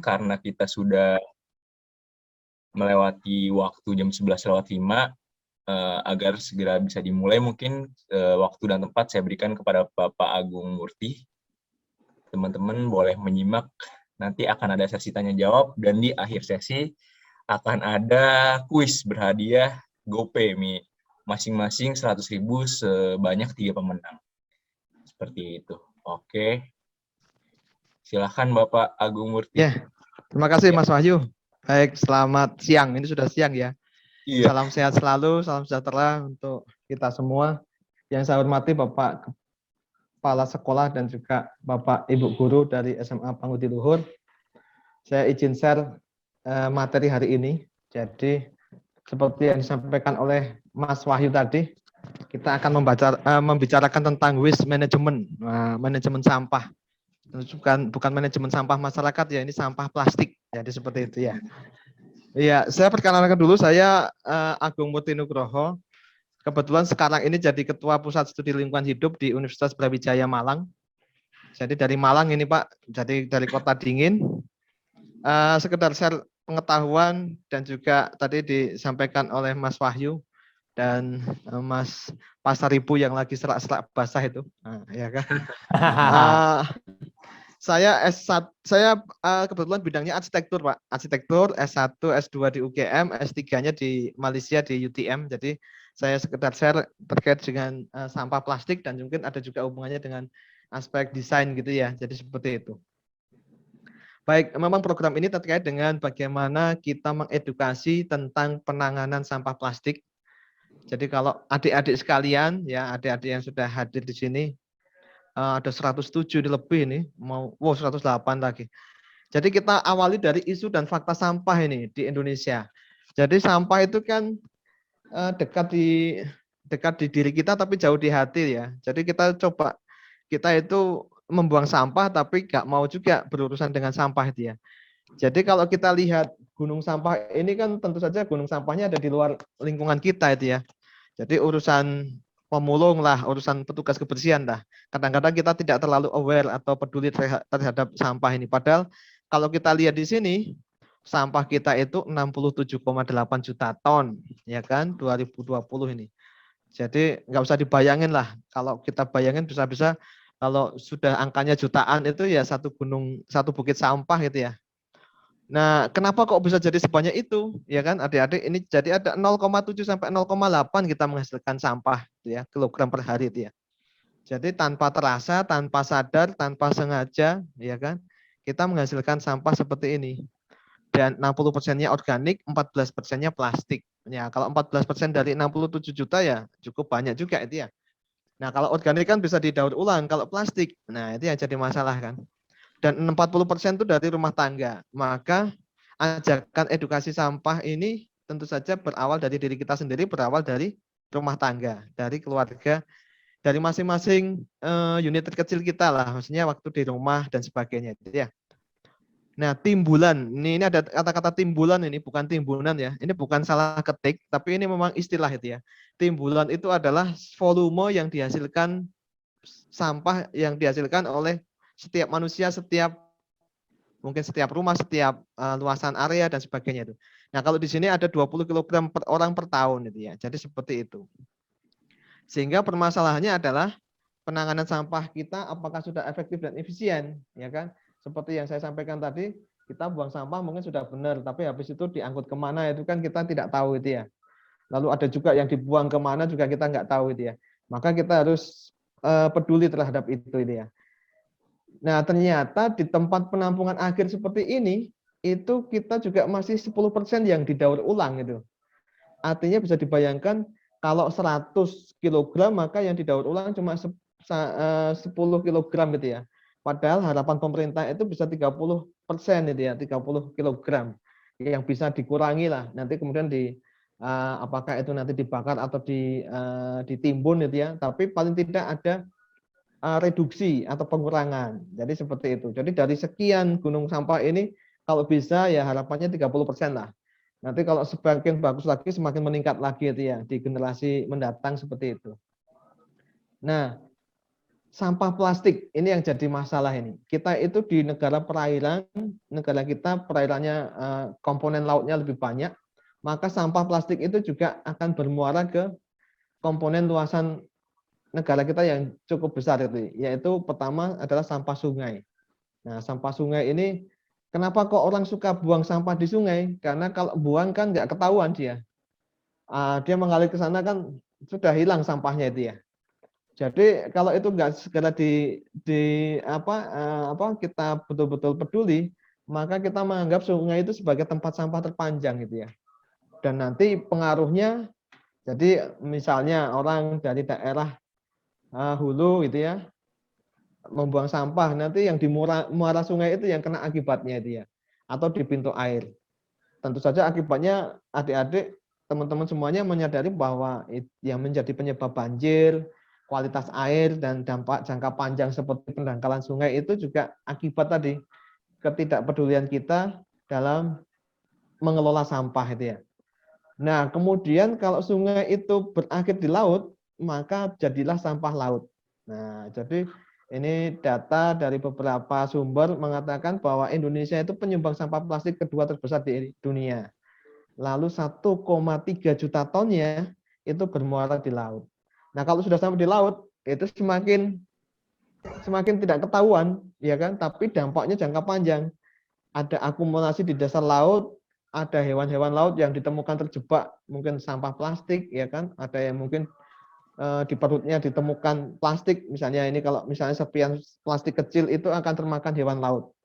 karena kita sudah melewati waktu jam 11:05, agar segera bisa dimulai, mungkin waktu dan tempat saya berikan kepada Bapak Agung Murti. Teman-teman boleh menyimak, nanti akan ada sesi tanya jawab, dan di akhir sesi akan ada kuis berhadiah GoPay masing-masing 100.000 sebanyak 3 pemenang. Seperti itu. Oke. Silakan Bapak Agung Murti. Ya, terima kasih Mas Wahyu. Baik, selamat siang. Ini sudah siang ya. Iya. Salam sehat selalu, salam sejahtera untuk kita semua. Yang saya hormati Bapak Kepala Sekolah dan juga Bapak Ibu Guru dari SMA Pangudi Luhur. Saya izin share materi hari ini. Jadi seperti yang disampaikan oleh Mas Wahyu tadi, kita akan membicarakan tentang waste management, manajemen sampah. Bukan manajemen sampah masyarakat ya, ini sampah plastik. Jadi seperti itu ya. Iya, saya perkenalkan dulu, saya Agung Murti Nugroho. Kebetulan sekarang ini jadi Ketua Pusat Studi Lingkungan Hidup di Universitas Brawijaya Malang. Jadi dari Malang ini Pak, jadi dari kota dingin. Sekedar share pengetahuan dan juga tadi disampaikan oleh Mas Wahyu dan Mas Pasaribu yang lagi serak-serak basah itu. Ya kan? Saya S1, saya kebetulan bidangnya arsitektur, Pak. Arsitektur, S1, S2 di UGM, S3-nya di Malaysia di UTM. Jadi saya sekedar share terkait dengan sampah plastik dan mungkin ada juga hubungannya dengan aspek desain gitu ya. Jadi seperti itu. Baik, memang program ini terkait dengan bagaimana kita mengedukasi tentang penanganan sampah plastik. Jadi kalau adik-adik sekalian, ya adik-adik yang sudah hadir di sini, ada 107 lebih ini, mau 108 lagi. Jadi kita awali dari isu dan fakta sampah ini di Indonesia. Jadi sampah itu kan dekat di diri kita tapi jauh di hati ya. Jadi kita itu membuang sampah tapi nggak mau juga berurusan dengan sampah itu ya. Jadi kalau kita lihat gunung sampah ini kan tentu saja gunung sampahnya ada di luar lingkungan kita itu ya. Jadi urusan pemulung lah, urusan petugas kebersihan lah. Kadang-kadang kita tidak terlalu aware atau peduli terhadap sampah ini. Padahal kalau kita lihat di sini, sampah kita itu 67,8 juta ton, ya kan, 2020 ini. Jadi nggak usah dibayangin lah, kalau kita bayangin bisa-bisa kalau sudah angkanya jutaan itu ya satu bukit sampah gitu ya. Nah, kenapa kok bisa jadi sebanyak itu? Ya kan, adik-adik, ini jadi ada 0,7 sampai 0,8 kita menghasilkan sampah gitu ya, kilogram per hari itu ya. Jadi tanpa terasa, tanpa sadar, tanpa sengaja, ya kan, kita menghasilkan sampah seperti ini. Dan 60%-nya organik, 14%-nya plastik. Ya, kalau 14% dari 67 juta ya cukup banyak juga itu ya. Nah, kalau organik kan bisa didaur ulang, kalau plastik, nah itu yang jadi masalah kan. Dan 40% itu dari rumah tangga. Maka ajakan edukasi sampah ini tentu saja berawal dari diri kita sendiri, berawal dari rumah tangga, dari keluarga, dari masing-masing unit terkecil kita lah, maksudnya waktu di rumah dan sebagainya. Ya. Nah, timbulan, ini ada kata-kata timbulan ini, bukan timbunan ya, ini bukan salah ketik, tapi ini memang istilah itu ya. Timbulan itu adalah volume yang dihasilkan sampah yang dihasilkan oleh setiap manusia, mungkin setiap rumah, setiap luasan area dan sebagainya itu. Nah, kalau di sini ada 20 kg per orang per tahun itu ya. Jadi seperti itu. Sehingga permasalahannya adalah penanganan sampah kita apakah sudah efektif dan efisien, ya kan? Seperti yang saya sampaikan tadi, kita buang sampah mungkin sudah benar, tapi habis itu diangkut kemana itu kan kita tidak tahu itu ya. Lalu ada juga yang dibuang kemana juga kita nggak tahu itu ya. Maka kita harus peduli terhadap itu ya. Nah, ternyata di tempat penampungan akhir seperti ini, itu kita juga masih 10% yang didaur ulang itu. Artinya bisa dibayangkan kalau 100 kg maka yang didaur ulang cuma 10 kg gitu ya. Padahal harapan pemerintah itu bisa 30% itu ya, 30 kg yang bisa dikurangi lah. Nanti kemudian apakah itu nanti dibakar atau ditimbun gitu ya. Tapi paling tidak ada reduksi atau pengurangan. Jadi seperti itu. Jadi dari sekian gunung sampah ini kalau bisa ya harapannya 30% lah. Nanti kalau semakin bagus lagi semakin meningkat lagi itu ya di generasi mendatang seperti itu. Nah, sampah plastik ini yang jadi masalah ini. Kita itu di negara perairan, negara kita perairannya komponen lautnya lebih banyak, maka sampah plastik itu juga akan bermuara ke komponen luasan negara kita yang cukup besar itu, yaitu pertama adalah sampah sungai. Nah, sampah sungai ini kenapa kok orang suka buang sampah di sungai? Karena kalau buang kan nggak ketahuan dia. Dia mengalir ke sana kan sudah hilang sampahnya itu ya. Jadi kalau itu nggak segera kita betul-betul peduli, maka kita menganggap sungai itu sebagai tempat sampah terpanjang gitu ya. Dan nanti pengaruhnya, jadi misalnya orang dari daerah hulu gitu ya, membuang sampah, nanti yang di muara sungai itu yang kena akibatnya itu ya, atau di pintu air. Tentu saja akibatnya adik-adik, teman-teman semuanya menyadari bahwa yang menjadi penyebab banjir, kualitas air, dan dampak jangka panjang seperti pendangkalan sungai itu juga akibat tadi ketidakpedulian kita dalam mengelola sampah itu ya. Nah, kemudian kalau sungai itu berakhir di laut, maka jadilah sampah laut. Nah, jadi ini data dari beberapa sumber mengatakan bahwa Indonesia itu penyumbang sampah plastik kedua terbesar di dunia. Lalu 1,3 juta tonnya itu bermuara di laut. Nah, kalau sudah sampai di laut, itu semakin tidak ketahuan, ya kan? Tapi dampaknya jangka panjang. Ada akumulasi di dasar laut, ada hewan-hewan laut yang ditemukan terjebak mungkin sampah plastik, ya kan? Ada yang mungkin di perutnya ditemukan plastik, misalnya ini kalau misalnya serpian plastik kecil itu akan termakan hewan laut.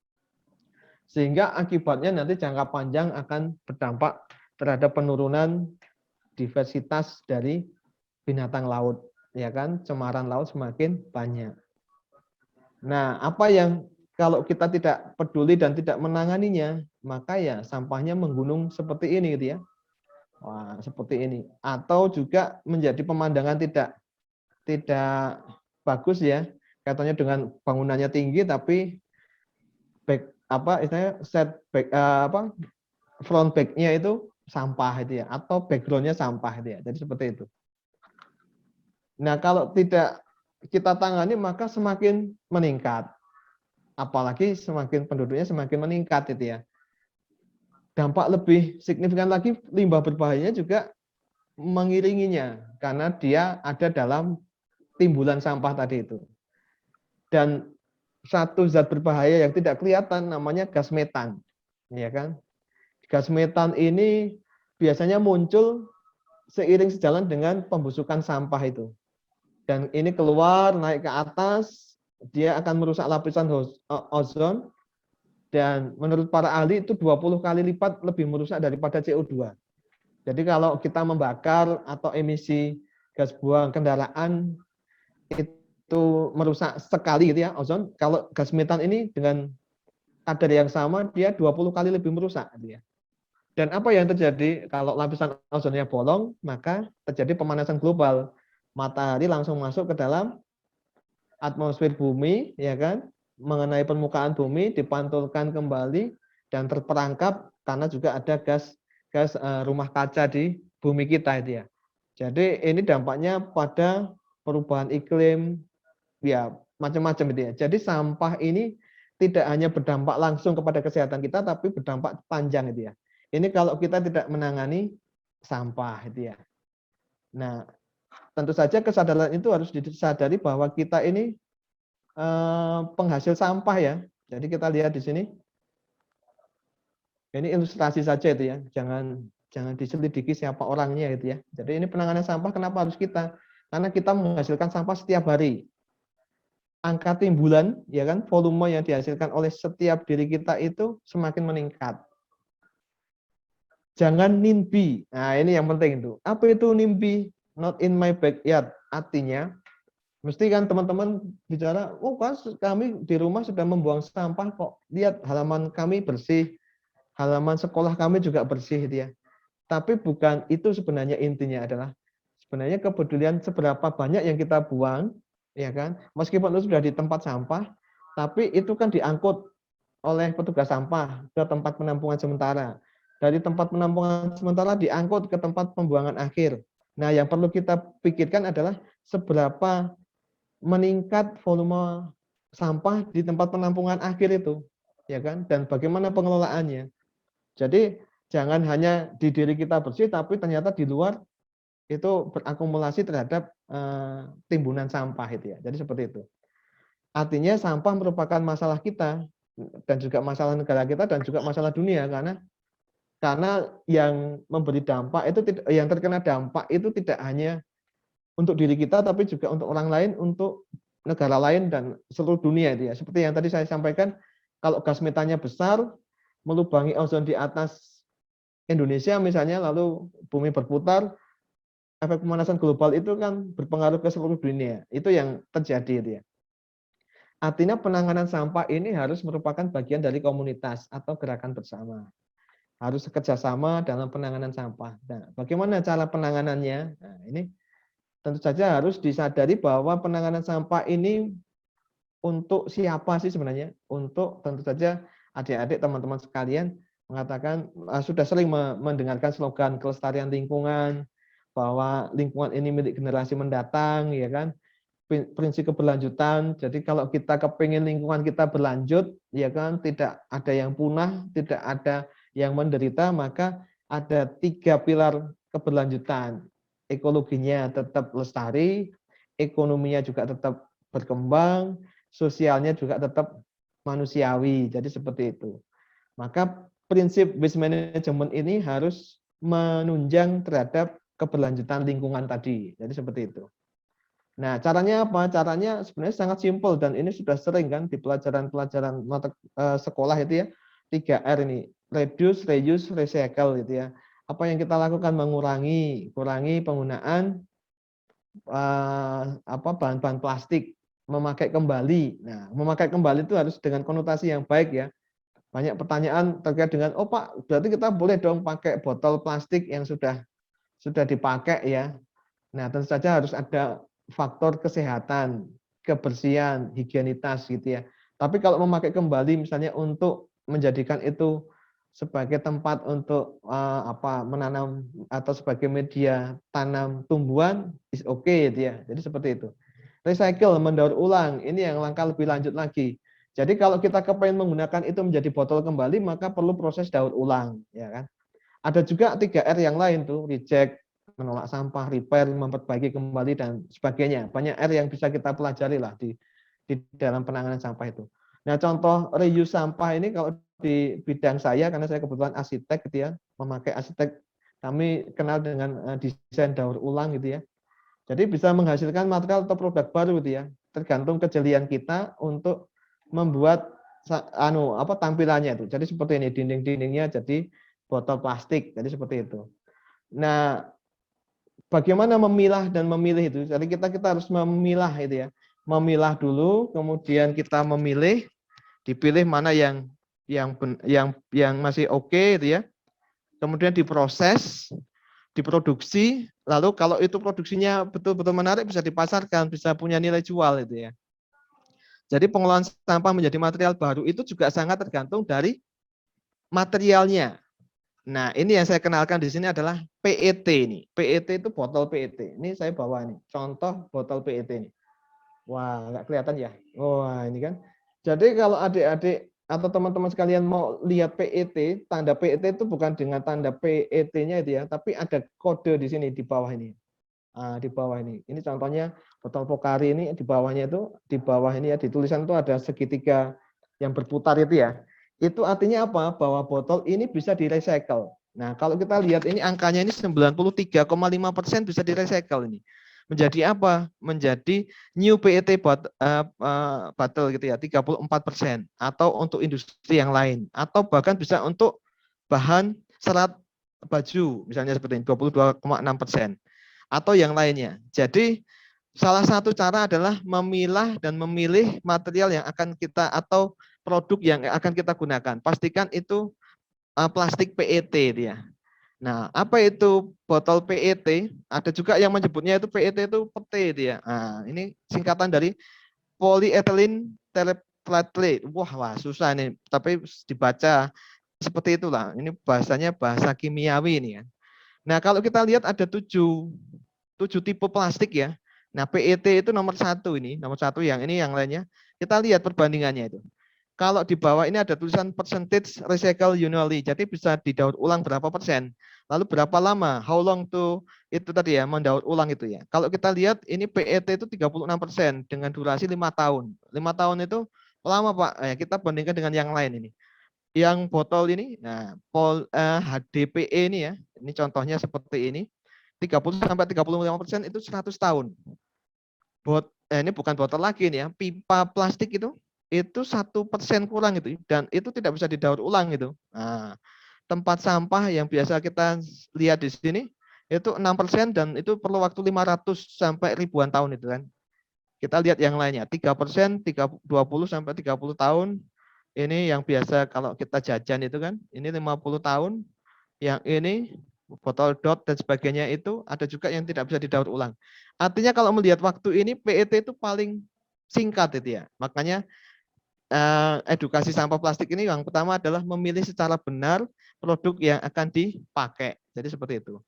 Sehingga akibatnya nanti jangka panjang akan berdampak terhadap penurunan diversitas dari binatang laut, ya kan? Cemaran laut semakin banyak. Nah, apa yang kalau kita tidak peduli dan tidak menanganinya, maka ya sampahnya menggunung seperti ini gitu ya. Wah, seperti ini. Atau juga menjadi pemandangan tidak bagus ya. Katanya dengan bangunannya tinggi tapi front back-nya itu sampah itu ya, atau background-nya sampah itu ya. Jadi seperti itu. Nah, kalau tidak kita tangani maka semakin meningkat. Apalagi semakin penduduknya semakin meningkat itu ya. Dampak lebih signifikan lagi, limbah berbahayanya juga mengiringinya karena dia ada dalam timbulan sampah tadi itu. Dan satu zat berbahaya yang tidak kelihatan namanya gas metan, ya kan? Gas metan ini biasanya muncul seiring sejalan dengan pembusukan sampah itu. Dan ini keluar naik ke atas, dia akan merusak lapisan ozon, dan menurut para ahli itu 20 kali lipat lebih merusak daripada CO2. Jadi kalau kita membakar atau emisi gas buang kendaraan itu merusak sekali gitu ya ozon, kalau gas metan ini dengan kadar yang sama dia 20 kali lebih merusak gitu ya. Dan apa yang terjadi kalau lapisan ozonnya bolong, maka terjadi pemanasan global. Matahari langsung masuk ke dalam atmosfer bumi, ya kan? Mengenai permukaan bumi, dipantulkan kembali dan terperangkap karena juga ada gas rumah kaca di bumi kita itu ya. Jadi ini dampaknya pada perubahan iklim, ya macam-macam itu ya. Jadi sampah ini tidak hanya berdampak langsung kepada kesehatan kita, tapi berdampak panjang itu ya. Ini kalau kita tidak menangani sampah itu ya. Nah, tentu saja kesadaran itu harus disadari bahwa kita ini penghasil sampah ya. Jadi kita lihat di sini. Ini ilustrasi saja itu ya. Jangan diselidiki siapa orangnya itu ya. Jadi ini penanganan sampah kenapa harus kita? Karena kita menghasilkan sampah setiap hari. Angka timbulan ya kan, volume yang dihasilkan oleh setiap diri kita itu semakin meningkat. Jangan NIMBY. Nah, ini yang penting itu. Apa itu NIMBY? Not in my backyard. Artinya mesti kan teman-teman bicara, oh kan kami di rumah sudah membuang sampah kok. Lihat halaman kami bersih, halaman sekolah kami juga bersih dia. Tapi bukan itu sebenarnya intinya adalah sebenarnya kepedulian seberapa banyak yang kita buang, ya kan? Meskipun itu sudah di tempat sampah, tapi itu kan diangkut oleh petugas sampah ke tempat penampungan sementara. Dari tempat penampungan sementara diangkut ke tempat pembuangan akhir. Nah, yang perlu kita pikirkan adalah seberapa meningkat volume sampah di tempat penampungan akhir itu, ya kan? Dan bagaimana pengelolaannya. Jadi jangan hanya di diri kita bersih, tapi ternyata di luar itu berakumulasi terhadap timbunan sampah itu ya. Jadi seperti itu. Artinya sampah merupakan masalah kita dan juga masalah negara kita dan juga masalah dunia karena yang memberi dampak itu yang terkena dampak itu tidak hanya untuk diri kita tapi juga untuk orang lain, untuk negara lain dan seluruh dunia itu ya. Seperti yang tadi saya sampaikan, kalau gas metannya besar melubangi ozon di atas Indonesia misalnya, lalu bumi berputar, efek pemanasan global itu kan berpengaruh ke seluruh dunia. Itu yang terjadi itu ya. Artinya penanganan sampah ini harus merupakan bagian dari komunitas atau gerakan bersama. Harus kerjasama dalam penanganan sampah. Nah, bagaimana cara penanganannya? Nah, ini tentu saja harus disadari bahwa penanganan sampah ini untuk siapa sih sebenarnya? Untuk tentu saja adik-adik, teman-teman sekalian mengatakan sudah sering mendengarkan slogan kelestarian lingkungan, bahwa lingkungan ini milik generasi mendatang, ya kan? Prinsip keberlanjutan. Jadi kalau kita kepingin lingkungan kita berlanjut, ya kan, tidak ada yang punah, tidak ada yang menderita, maka ada 3 pilar keberlanjutan. Ekologinya tetap lestari, ekonominya juga tetap berkembang, sosialnya juga tetap manusiawi. Jadi seperti itu. Maka prinsip waste management ini harus menunjang terhadap keberlanjutan lingkungan tadi. Jadi seperti itu. Nah, caranya apa? Caranya sebenarnya sangat simpel dan ini sudah sering kan di pelajaran-pelajaran sekolah itu ya. 3R ini, reduce, reuse, recycle gitu ya. Apa yang kita lakukan? Kurangi penggunaan bahan-bahan plastik, memakai kembali. Nah, memakai kembali itu harus dengan konotasi yang baik ya. Banyak pertanyaan terkait dengan, oh Pak, berarti kita boleh dong pakai botol plastik yang sudah dipakai ya. Nah, tentu saja harus ada faktor kesehatan, kebersihan, higienitas gitu ya. Tapi kalau memakai kembali misalnya untuk menjadikan itu sebagai tempat untuk menanam atau sebagai media tanam tumbuhan is okay gitu ya. Jadi seperti itu. Recycle, mendaur ulang, ini yang langkah lebih lanjut lagi. Jadi kalau kita kepengen menggunakan itu menjadi botol kembali, maka perlu proses daur ulang, ya kan? Ada juga 3R yang lain tuh, reject, menolak sampah, repair, memperbaiki kembali dan sebagainya. Banyak R yang bisa kita pelajari lah di dalam penanganan sampah itu. Nah, contoh reuse sampah ini kalau di bidang saya, karena saya kebetulan arsitek gitu ya, memakai arsitek, kami kenal dengan desain daur ulang gitu ya. Jadi bisa menghasilkan material atau produk baru gitu ya, tergantung kejelian kita untuk membuat tampilannya itu. Jadi seperti ini, dinding-dindingnya jadi botol plastik. Jadi seperti itu. Nah, bagaimana memilah dan memilih itu? Jadi kita harus memilah itu ya. Memilah dulu, kemudian kita memilih, dipilih mana yang masih oke itu ya. Kemudian diproses, diproduksi, lalu kalau itu produksinya betul-betul menarik bisa dipasarkan, bisa punya nilai jual itu ya. Jadi pengolahan sampah menjadi material baru itu juga sangat tergantung dari materialnya. Nah, ini yang saya kenalkan di sini adalah PET ini. PET itu botol PET. Ini saya bawa nih, contoh botol PET ini. Wah, nggak kelihatan ya? Wah, ini kan. Jadi kalau adik-adik atau teman-teman sekalian mau lihat PET, tanda PET itu bukan dengan tanda PET-nya itu ya, tapi ada kode di sini di bawah ini. Di bawah ini. Ini contohnya botol Pocari ini di bawahnya itu, di bawah ini ya, di tulisan itu ada segitiga yang berputar itu ya. Itu artinya apa? Bahwa botol ini bisa direcycle. Nah, kalau kita lihat ini angkanya ini 93,5% bisa direcycle ini. Menjadi apa? Menjadi new PET bottle gitu ya, 34%. Atau untuk industri yang lain. Atau bahkan bisa untuk bahan serat baju, misalnya seperti ini, 22,6%. Atau yang lainnya. Jadi salah satu cara adalah memilah dan memilih material yang akan kita atau produk yang akan kita gunakan. Pastikan itu plastik PET ya. Nah, apa itu botol PET? Ada juga yang menyebutnya itu PET itu pete ya. Nah, ini singkatan dari polyethylene terephthalate. Wah, susah nih, tapi dibaca seperti itulah. Ini bahasanya bahasa kimiawi ini ya. Nah, kalau kita lihat ada tujuh tipe plastik ya. Nah, PET itu nomor satu ini, nomor satu yang ini yang lainnya. Kita lihat perbandingannya itu. Kalau di bawah ini ada tulisan percentage recycle annually, jadi bisa didaur ulang berapa persen. Lalu berapa lama, how long to itu tadi ya, mendaur ulang itu ya. Kalau kita lihat ini PET itu 36% dengan durasi 5 tahun. 5 tahun itu lama Pak. Kita bandingkan dengan yang lain ini. Yang botol ini, nah, HDPE ini ya, ini contohnya seperti ini. 30 sampai 35% itu 100 tahun. Ini bukan botol lagi nih ya, pipa plastik itu 1% kurang itu, dan itu tidak bisa didaur ulang itu. Nah, tempat sampah yang biasa kita lihat di sini itu 6% dan itu perlu waktu 500 sampai ribuan tahun itu kan. Kita lihat yang lainnya, 3%, 20 sampai 30 tahun. Ini yang biasa kalau kita jajan itu kan, ini 50 tahun. Yang ini botol dot dan sebagainya itu ada juga yang tidak bisa didaur ulang. Artinya kalau melihat waktu ini PET itu paling singkat itu ya. Makanya edukasi sampah plastik ini yang pertama adalah memilih secara benar produk yang akan dipakai. Jadi seperti itu.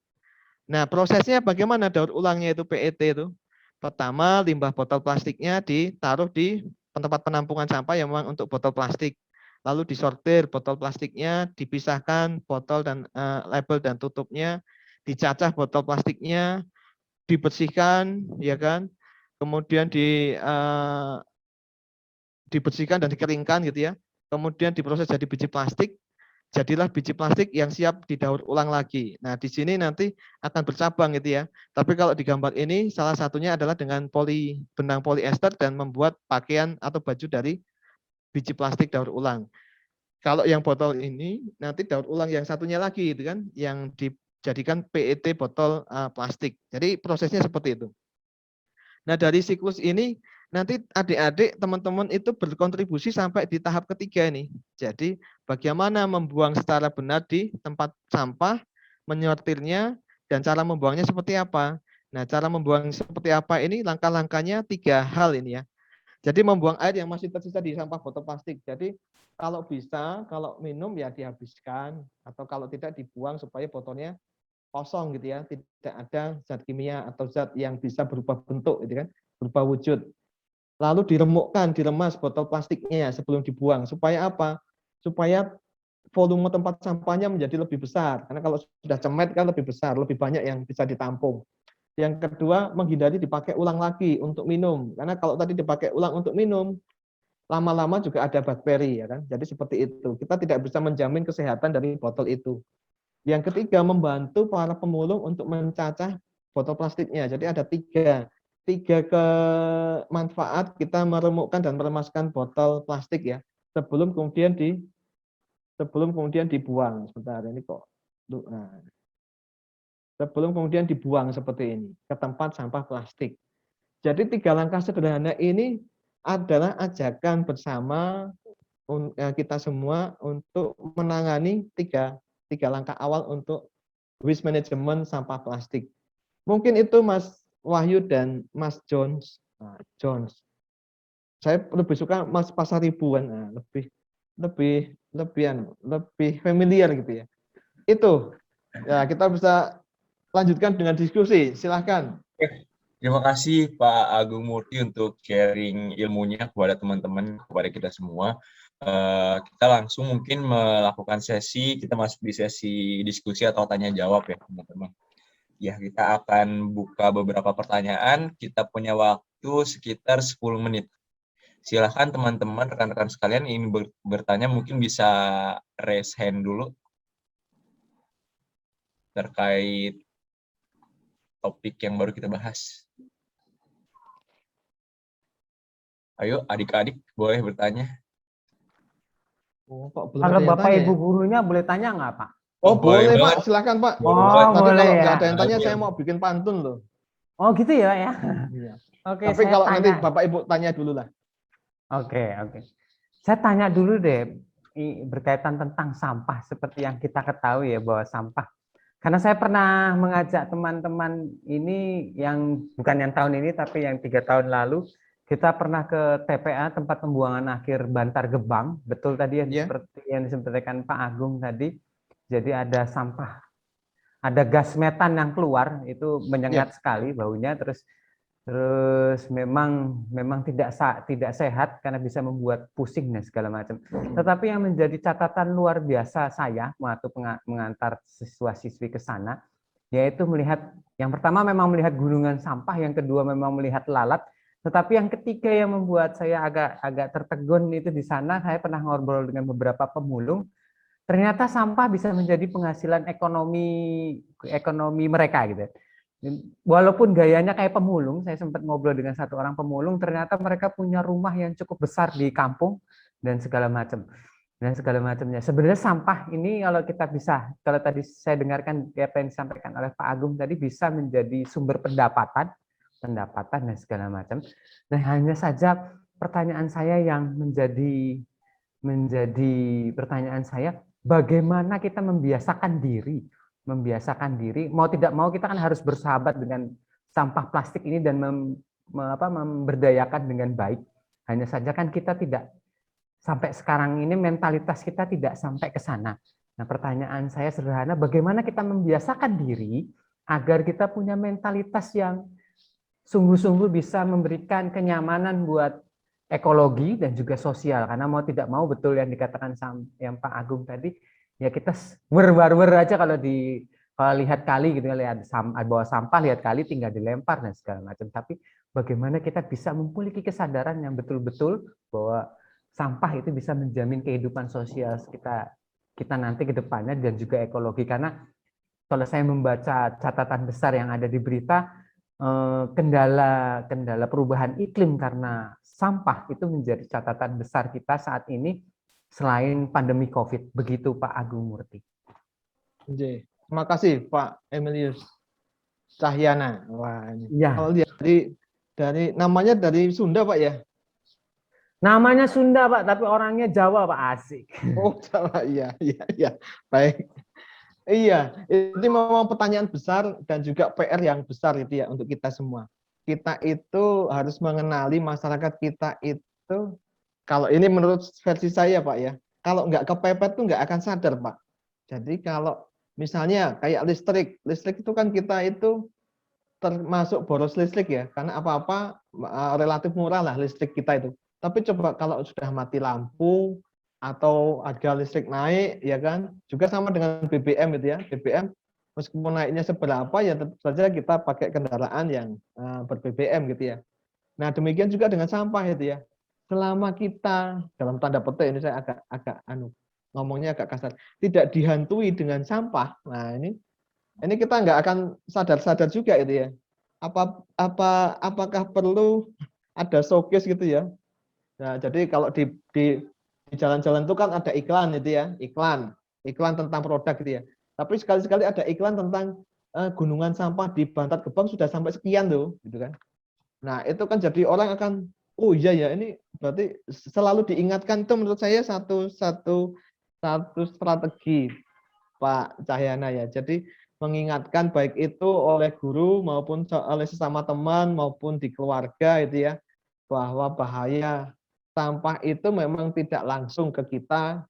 Nah, prosesnya bagaimana daur ulangnya itu PET itu? Pertama, limbah botol plastiknya ditaruh di tempat penampungan sampah yang memang untuk botol plastik. Lalu disortir botol plastiknya, dipisahkan botol dan label dan tutupnya, dicacah botol plastiknya, dibersihkan, ya kan? Kemudian dibersihkan dan dikeringkan gitu ya. Kemudian diproses jadi biji plastik, jadilah biji plastik yang siap didaur ulang lagi. Nah, di sini nanti akan bercabang gitu ya. Tapi kalau di gambar ini salah satunya adalah dengan benang polyester dan membuat pakaian atau baju dari biji plastik daur ulang. Kalau yang botol ini nanti daur ulang yang satunya lagi gitu kan, yang dijadikan PET botol plastik. Jadi prosesnya seperti itu. Nah, dari siklus ini nanti adik-adik teman-teman itu berkontribusi sampai di tahap ketiga ini. Jadi bagaimana membuang secara benar di tempat sampah, menyortirnya, dan cara membuangnya seperti apa. Nah, cara membuang seperti apa ini langkah-langkahnya 3 hal ini ya. Jadi membuang air yang masih tersisa di sampah botol plastik. Jadi kalau bisa, kalau minum ya dihabiskan, atau kalau tidak dibuang supaya botolnya kosong gitu ya, tidak ada zat kimia atau zat yang bisa berubah bentuk gitu kan, berubah wujud. Lalu diremukkan, diremas botol plastiknya sebelum dibuang. Supaya apa? Supaya volume tempat sampahnya menjadi lebih besar. Karena kalau sudah cemet kan lebih besar, lebih banyak yang bisa ditampung. Yang kedua, menghindari dipakai ulang lagi untuk minum. Karena kalau tadi dipakai ulang untuk minum, lama-lama juga ada bakteri ya kan. Jadi seperti itu. Kita tidak bisa menjamin kesehatan dari botol itu. Yang ketiga, membantu para pemulung untuk mencacah botol plastiknya. Jadi ada tiga kemanfaat kita meremukkan dan meremaskan botol plastik ya, sebelum kemudian dibuang. Sebentar ini kok. Nah, sebelum kemudian dibuang seperti ini ke tempat sampah plastik. Jadi 3 langkah sederhana ini adalah ajakan bersama kita semua untuk menangani tiga langkah awal untuk waste management sampah plastik. Mungkin itu Mas Wahyu dan Mas Jones. Saya lebih suka Mas Pasaribuan, lebih familiar gitu ya. Itu ya, kita bisa lanjutkan dengan diskusi. Silahkan. Terima kasih Pak Agung Murti untuk sharing ilmunya kepada teman-teman, kepada kita semua. Kita langsung mungkin melakukan kita masuk di sesi diskusi atau tanya jawab ya teman-teman. Ya, kita akan buka beberapa pertanyaan. Kita punya waktu sekitar 10 menit. Silahkan teman-teman, rekan-rekan sekalian ingin bertanya, mungkin bisa raise hand dulu terkait topik yang baru kita bahas. Ayo, adik-adik boleh bertanya. Oh, kok belum Kalau ada yang Bapak tanya Ibu ya? gurunya boleh tanya nggak, Pak? Oh, boleh Pak, banget. silakan Pak. Boleh Oh, banget. Tadi boleh kalau ya. nggak ada yang tanya, Oke. saya mau bikin pantun loh. Oh, gitu ya, ya. Iya. Oke, Tapi saya kalau nanti tanya. Bapak Ibu tanya dulu lah. Oke. Saya tanya dulu deh berkaitan tentang sampah seperti yang kita ketahui ya bahwa sampah. Karena saya pernah mengajak teman-teman ini yang bukan yang tahun ini tapi yang 3 tahun lalu kita pernah ke TPA tempat pembuangan akhir Bantar Gebang. Betul tadi yang Ya. seperti yang disampaikan Pak Agung tadi. Jadi ada sampah, ada gas metan yang keluar itu menyengat sekali baunya. Terus Terus memang tidak sehat karena bisa membuat pusing dan segala macam. Tetapi yang menjadi catatan luar biasa saya waktu mengantar siswa-siswi ke sana, yaitu melihat yang pertama memang melihat gunungan sampah, yang kedua memang melihat lalat, tetapi yang ketiga yang membuat saya agak tertegun itu di sana, saya pernah ngobrol dengan beberapa pemulung. Ternyata sampah bisa menjadi penghasilan ekonomi mereka gitu. Walaupun gayanya kayak pemulung, saya sempat ngobrol dengan satu orang pemulung, ternyata mereka punya rumah yang cukup besar di kampung dan segala macamnya. Sebenarnya sampah ini kalau tadi saya dengarkan apa yang disampaikan oleh Pak Agung tadi, bisa menjadi sumber pendapatan dan segala macam. Dan hanya saja pertanyaan saya yang menjadi pertanyaan saya, bagaimana kita membiasakan diri, mau tidak mau kita kan harus bersahabat dengan sampah plastik ini dan memberdayakan dengan baik. Hanya saja kan kita tidak sampai sekarang ini, mentalitas kita tidak sampai ke sana. Nah, pertanyaan saya sederhana, bagaimana kita membiasakan diri agar kita punya mentalitas yang sungguh-sungguh bisa memberikan kenyamanan buat ekologi dan juga sosial. Karena mau tidak mau, betul yang dikatakan yang Pak Agung tadi, ya kita wer aja kalau lihat kali gitu, lihat bawa sampah, lihat kali tinggal dilempar dan segala macam. Tapi bagaimana kita bisa memiliki kesadaran yang betul-betul bahwa sampah itu bisa menjamin kehidupan sosial kita nanti ke depannya dan juga ekologi. Karena kalau saya membaca catatan besar yang ada di berita, kendala perubahan iklim karena sampah itu menjadi catatan besar kita saat ini selain pandemi COVID. Begitu Pak Agung Murti. Terima kasih Pak Emilius Cahyana. Wah, ini. Ya. Kalau dari namanya dari Sunda Pak ya? Namanya Sunda Pak, tapi orangnya Jawa Pak, asik. Oh Jawa, iya. Baik. Iya, ini memang pertanyaan besar dan juga PR yang besar itu ya untuk kita semua. Kita itu harus mengenali masyarakat kita itu, kalau ini menurut versi saya Pak ya, kalau nggak kepepet tuh nggak akan sadar Pak. Jadi kalau misalnya kayak listrik itu kan kita itu termasuk boros listrik ya, karena apa-apa relatif murah lah listrik kita itu. Tapi coba kalau sudah mati lampu atau harga listrik naik, ya kan, juga sama dengan BBM itu ya, BBM meskipun naiknya seberapa ya tetap saja kita pakai kendaraan yang ber-BBM gitu ya. Nah demikian juga dengan sampah itu ya. Selama kita dalam tanda petik, ini saya agak ngomongnya agak kasar, tidak dihantui dengan sampah, nah ini kita nggak akan sadar juga itu ya. Apakah perlu ada showcase gitu ya? Nah, jadi kalau di jalan-jalan itu kan ada iklan itu ya, iklan tentang produk gitu ya. Tapi sekali-sekali ada iklan tentang gunungan sampah di Bantar Gebang sudah sampai sekian tuh, gitu kan. Nah, itu kan jadi orang akan, oh iya ya, ini berarti selalu diingatkan, itu menurut saya satu strategi Pak Cahyana ya. Jadi mengingatkan baik itu oleh guru maupun oleh sesama teman maupun di keluarga itu ya, bahwa bahaya sampah itu memang tidak langsung ke kita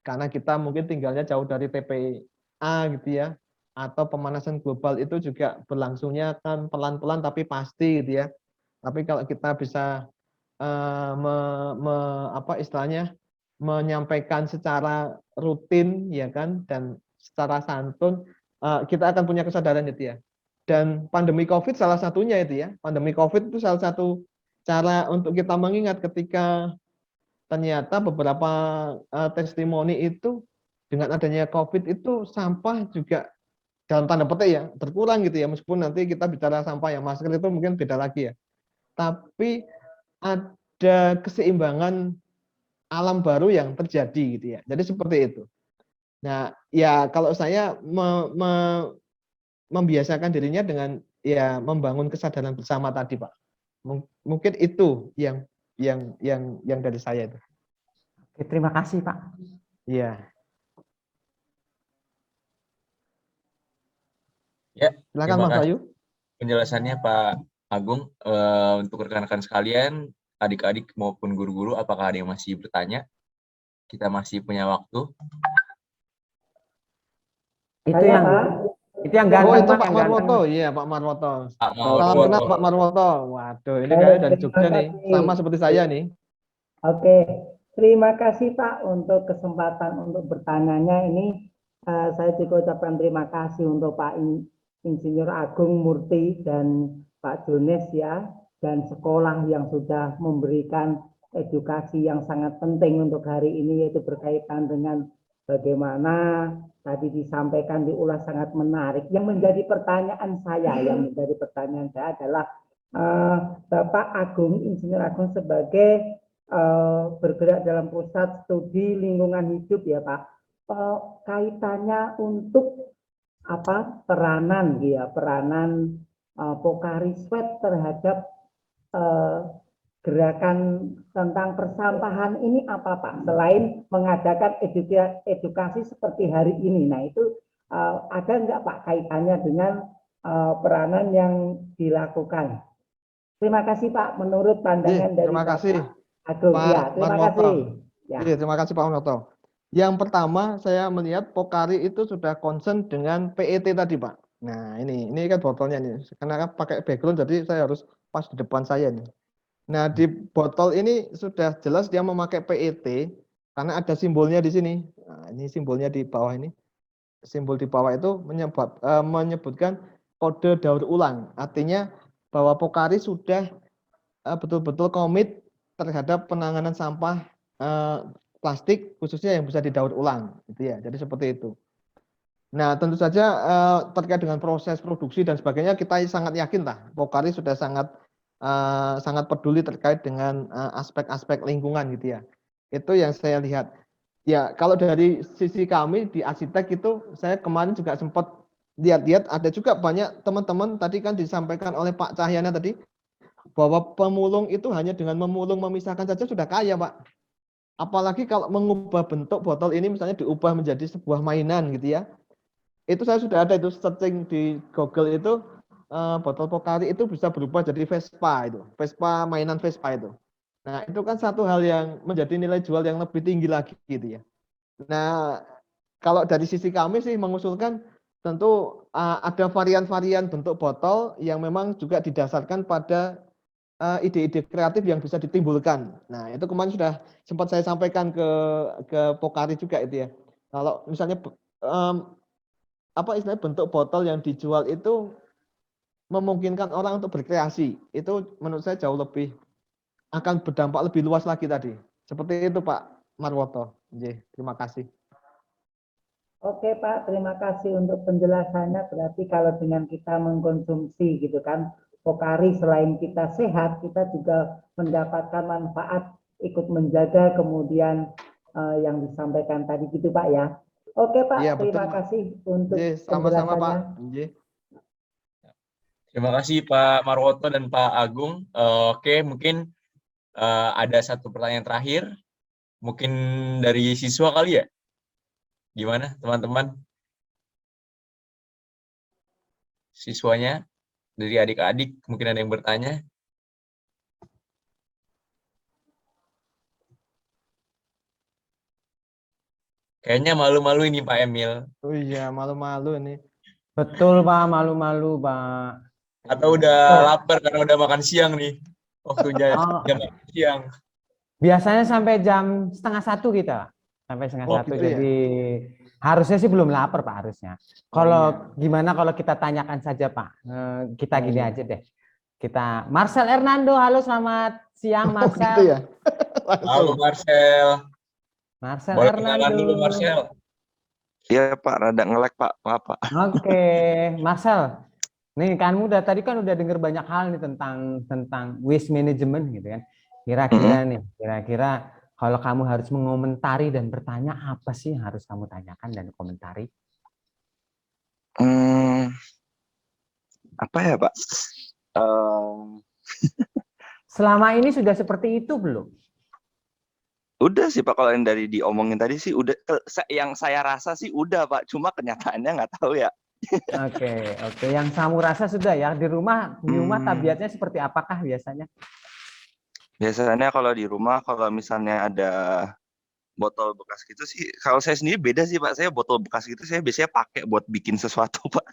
karena kita mungkin tinggalnya jauh dari TPA gitu ya, atau pemanasan global itu juga berlangsungnya kan pelan-pelan tapi pasti gitu ya. Tapi kalau kita bisa istilahnya menyampaikan secara rutin ya kan, dan secara santun, kita akan punya kesadaran itu ya. Dan pandemi COVID salah satunya itu ya. Pandemi COVID itu salah satu cara untuk kita mengingat ketika ternyata beberapa testimoni itu dengan adanya COVID itu sampah juga dalam tanda petik ya berkurang gitu ya. Meskipun nanti kita bicara sampah yang masker itu mungkin beda lagi ya. Tapi ada keseimbangan alam baru yang terjadi gitu ya. Jadi seperti itu. Nah, ya kalau saya membiasakan dirinya dengan ya membangun kesadaran bersama tadi, Pak. Mungkin itu yang dari saya itu. Oke, terima kasih, Pak. Iya. Ya, silakan terima Mas kasih Bayu. penjelasannya Pak Agung. Untuk rekan-rekan sekalian, adik-adik maupun guru-guru, apakah ada yang masih bertanya? Kita masih punya waktu. Itu yang Oh, ganteng itu Bang, Pak yang ganteng. Marwoto. Iya, Pak Marwoto. Pak Salam kenal Marwoto. Pak Marwoto. Waduh, ini Baik, kayaknya dari terima Jogja nih. kasih. Sama seperti saya nih. Oke, terima kasih Pak untuk kesempatan untuk bertanyanya ini. Saya juga ucapkan terima kasih untuk Insinyur Agung Murti dan Pak Jones ya, dan sekolah yang sudah memberikan edukasi yang sangat penting untuk hari ini, yaitu berkaitan dengan bagaimana tadi disampaikan diulas sangat menarik. Yang menjadi pertanyaan saya adalah Bapak Agung, Insinyur Agung sebagai bergerak dalam pusat studi lingkungan hidup ya Pak. Kaitannya untuk peranan Pocari Sweat terhadap gerakan tentang persampahan ini apa Pak? Selain mengadakan edukasi seperti hari ini, nah itu ada nggak Pak kaitannya dengan peranan yang dilakukan? Terima kasih Pak, menurut pandangan dari Terima Bapak kasih Agung. Pak Ya, terima Marwoto. kasih. Ya. Iya, terima kasih Pak Marwoto. Yang pertama saya melihat Pocari itu sudah concern dengan PET tadi Pak. Nah ini kan botolnya nih. Karena kan pakai background jadi saya harus pas di depan saya nih. Nah di botol ini sudah jelas dia memakai PET karena ada simbolnya di sini. Nah, ini simbolnya di bawah ini. Simbol di bawah itu menyebutkan kode daur ulang. Artinya bahwa Pocari sudah betul-betul komit terhadap penanganan sampah plastik khususnya yang bisa didaur ulang gitu ya. Jadi seperti itu. Nah, tentu saja terkait dengan proses produksi dan sebagainya kita sangat yakin lah Pocari sudah sangat peduli terkait dengan aspek-aspek lingkungan gitu ya. Itu yang saya lihat. Ya, kalau dari sisi kami di arsitek itu saya kemarin juga sempat lihat-lihat ada juga banyak teman-teman tadi kan disampaikan oleh Pak Cahyana tadi bahwa pemulung itu hanya dengan memulung memisahkan saja sudah kaya Pak. Apalagi kalau mengubah bentuk botol ini misalnya diubah menjadi sebuah mainan gitu ya. Itu saya sudah ada itu searching di Google itu botol Pocari itu bisa berubah jadi Vespa itu. Vespa, mainan Vespa itu. Nah, itu kan satu hal yang menjadi nilai jual yang lebih tinggi lagi gitu ya. Nah, kalau dari sisi kami sih mengusulkan tentu ada varian-varian bentuk botol yang memang juga didasarkan pada ide-ide kreatif yang bisa ditimbulkan. Nah, itu kemarin sudah sempat saya sampaikan ke Pocari juga itu ya. Kalau misalnya istilahnya bentuk botol yang dijual itu memungkinkan orang untuk berkreasi, itu menurut saya jauh lebih akan berdampak lebih luas lagi tadi. Seperti itu Pak Marwoto. Terima kasih. Oke Pak, terima kasih untuk penjelasannya. Berarti kalau dengan kita mengkonsumsi gitu kan, Pocari selain kita sehat, kita juga mendapatkan manfaat ikut menjaga kemudian yang disampaikan tadi gitu Pak ya. Oke Pak, Ya, betul, terima Pak. kasih untuk Sama-sama Pak. penjelasannya. Terima kasih Pak Marwoto dan Pak Agung. Oke, mungkin ada satu pertanyaan terakhir. Mungkin dari siswa kali ya? Gimana teman-teman? Siswanya, dari adik-adik, mungkin ada yang bertanya. Kayaknya malu-malu ini Pak Emil. Oh iya, malu-malu ini. Betul Pak, malu-malu Pak. Atau udah lapar karena udah makan siang nih. Waktunya jam makan siang. Biasanya sampai jam 12:30 kita. Sampai 12:30. Gitu ya? Jadi harusnya sih belum lapar Pak harusnya. Kalau gimana kalau kita tanyakan saja Pak. Kita gini aja deh. Kita Marcel Hernando, halo selamat siang Marcel. Gitu ya? Halo Marcel. Marcel Boleh Hernando. kenalan dulu Marcel. Iya Pak, rada nge-lag Pak, maaf Pak. Oke, Marcel. Nih kamu tadi kan udah dengar banyak hal nih tentang waste management gitu kan. Kira-kira kalau kamu harus mengomentari dan bertanya apa sih yang harus kamu tanyakan dan komentari? Apa ya Pak? Selama ini sudah seperti itu belum? Udah sih Pak, kalau yang dari diomongin tadi sih udah, yang saya rasa sih udah Pak, cuma kenyataannya nggak tahu ya. Oke. Yang kamu rasa sudah ya di rumah tabiatnya seperti apakah biasanya? Biasanya kalau di rumah, kalau misalnya ada botol bekas gitu sih, kalau saya sendiri beda sih Pak. Saya botol bekas gitu saya biasanya pakai buat bikin sesuatu Pak.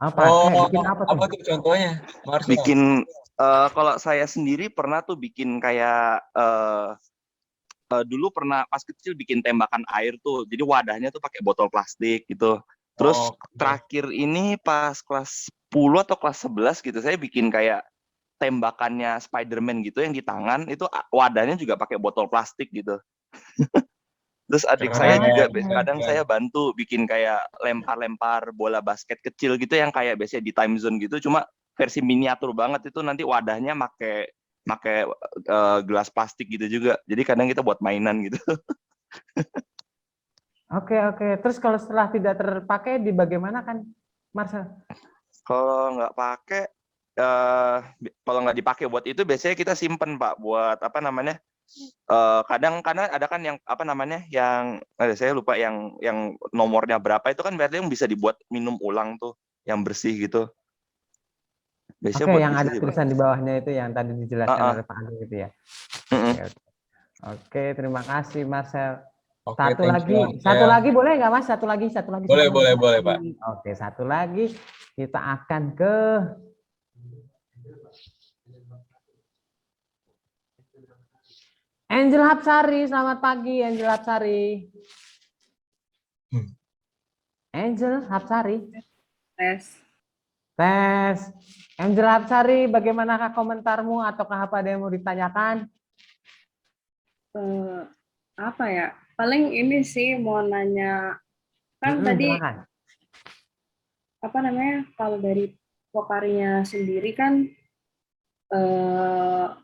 Pakai Oh, bikin apa tuh? apa tuh contohnya, Marcel? Bikin kalau saya sendiri pernah tuh bikin kayak dulu pernah pas kecil bikin tembakan air tuh. Jadi wadahnya tuh pakai botol plastik gitu. Terus Oke. terakhir ini pas kelas 10 atau kelas 11 gitu saya bikin kayak tembakannya Spider-Man gitu yang di tangan itu wadahnya juga pakai botol plastik gitu. Terus adik saya Keren, juga keren, kadang keren. saya bantu bikin kayak lempar-lempar bola basket kecil gitu yang kayak biasanya di time zone gitu, cuma versi miniatur banget itu nanti wadahnya make make gelas plastik gitu juga. Jadi kadang kita buat mainan gitu. Oke, oke. Terus kalau setelah tidak terpakai di bagaimana kan, Marcel? Kalau nggak pakai kalau nggak dipakai buat itu biasanya kita simpen Pak buat apa namanya? Kadang karena ada kan yang apa namanya? Yang saya lupa yang nomornya berapa itu kan berarti yang bisa dibuat minum ulang tuh, yang bersih gitu. Biasanya Oke, buat yang itu ada sih, Pak. tulisan di bawahnya itu yang tadi dijelaskan Heeh. oleh Pak Agung gitu ya. Mm-mm. Oke, oke. Oke, terima kasih Marcel. Oke, thank you, Satu Ansel. lagi boleh nggak Mas? Satu lagi, satu Boleh, lagi. boleh, boleh, Pak. Oke, satu lagi. Kita akan ke Angel Hapsari. Selamat pagi, Angel Hapsari. Hmm. Angel Hapsari. Tes. Tes. Angel Hapsari, bagaimanakah komentarmu ataukah apa ada yang mau ditanyakan? Apa ya? Paling ini sih mau nanya, kan tadi Silakan. apa namanya? Kalau dari Pokarinya sendiri kan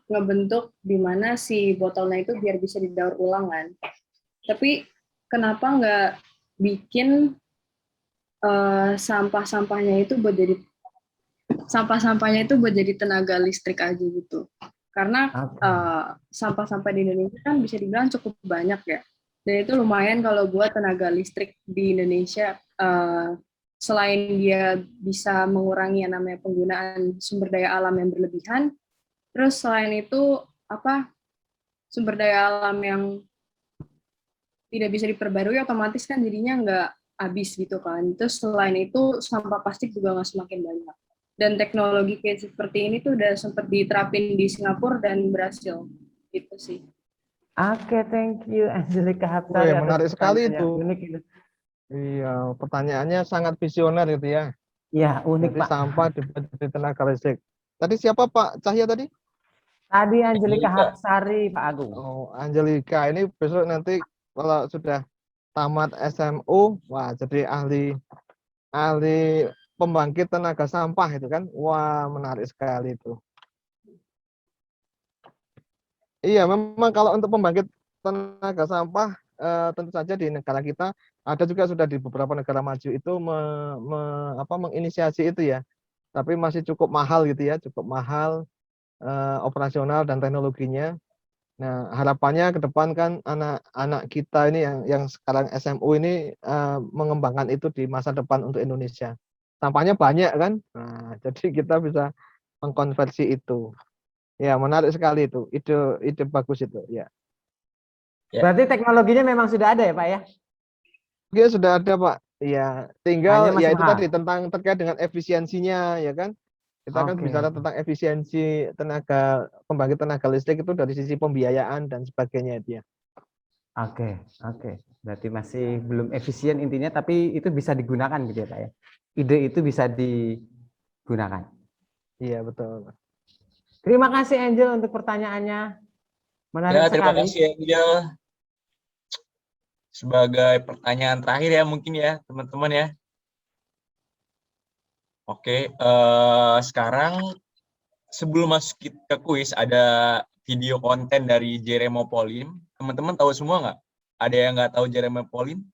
ngebentuk di mana si botolnya itu biar bisa didaur ulang kan. Tapi kenapa nggak bikin sampah-sampahnya itu buat jadi tenaga listrik aja gitu. Karena sampah-sampah di Indonesia kan bisa dibilang cukup banyak ya. Dan itu lumayan kalau buat tenaga listrik di Indonesia, selain dia bisa mengurangi yang namanya penggunaan sumber daya alam yang berlebihan, terus selain itu sumber daya alam yang tidak bisa diperbarui otomatis kan jadinya nggak habis gitu kan. Terus selain itu sampah plastik juga nggak semakin banyak. Dan teknologi kayak seperti ini tuh udah sempat diterapin di Singapura dan berhasil gitu sih. Oke, thank you Angelica Hapsari atas Menarik sekali pertanyaannya. itu. Unik itu. Iya, pertanyaannya sangat visioner gitu ya. Ya, unik Jadi Pak. sampah dibuat jadi tenaga listrik. Tadi siapa Pak Cahya tadi? Tadi Angelica Angelica. Hapsari, Pak Agung. Oh, Angelika. Ini besok nanti kalau sudah tamat SMU, wah jadi ahli pembangkit tenaga sampah itu kan. Wah, menarik sekali itu. Iya, memang kalau untuk pembangkit tenaga sampah tentu saja di negara kita ada juga sudah di beberapa negara maju itu menginisiasi itu ya. Tapi masih cukup mahal gitu ya, cukup mahal operasional dan teknologinya. Nah, harapannya ke depan kan anak-anak kita ini yang sekarang SMU ini mengembangkan itu di masa depan untuk Indonesia. Sampahnya banyak kan? Nah, jadi kita bisa mengkonversi itu. Ya, menarik sekali itu. Ide bagus itu, ya. Ya. Berarti teknologinya memang sudah ada ya, Pak ya? Oke, sudah ada, Pak. Ya, tinggal Hanya masih ya itu mahal. tadi tentang terkait dengan efisiensinya, ya kan? Kita kan Oke. bicara tentang efisiensi pembangkit tenaga listrik itu dari sisi pembiayaan dan sebagainya itu ya. Oke, oke. Berarti masih belum efisien intinya, tapi itu bisa digunakan gitu ya, Pak ya? Ide itu bisa digunakan. Iya, betul. Terima kasih Angel untuk pertanyaannya. Menarik Ya, terima sekali. kasih Angel. Sebagai pertanyaan terakhir ya mungkin ya teman-teman ya. Oke, sekarang sebelum masuk ke kuis ada video konten dari Jeremy Pauline. Teman-teman tahu semua nggak? Ada yang nggak tahu Jeremy Pauline?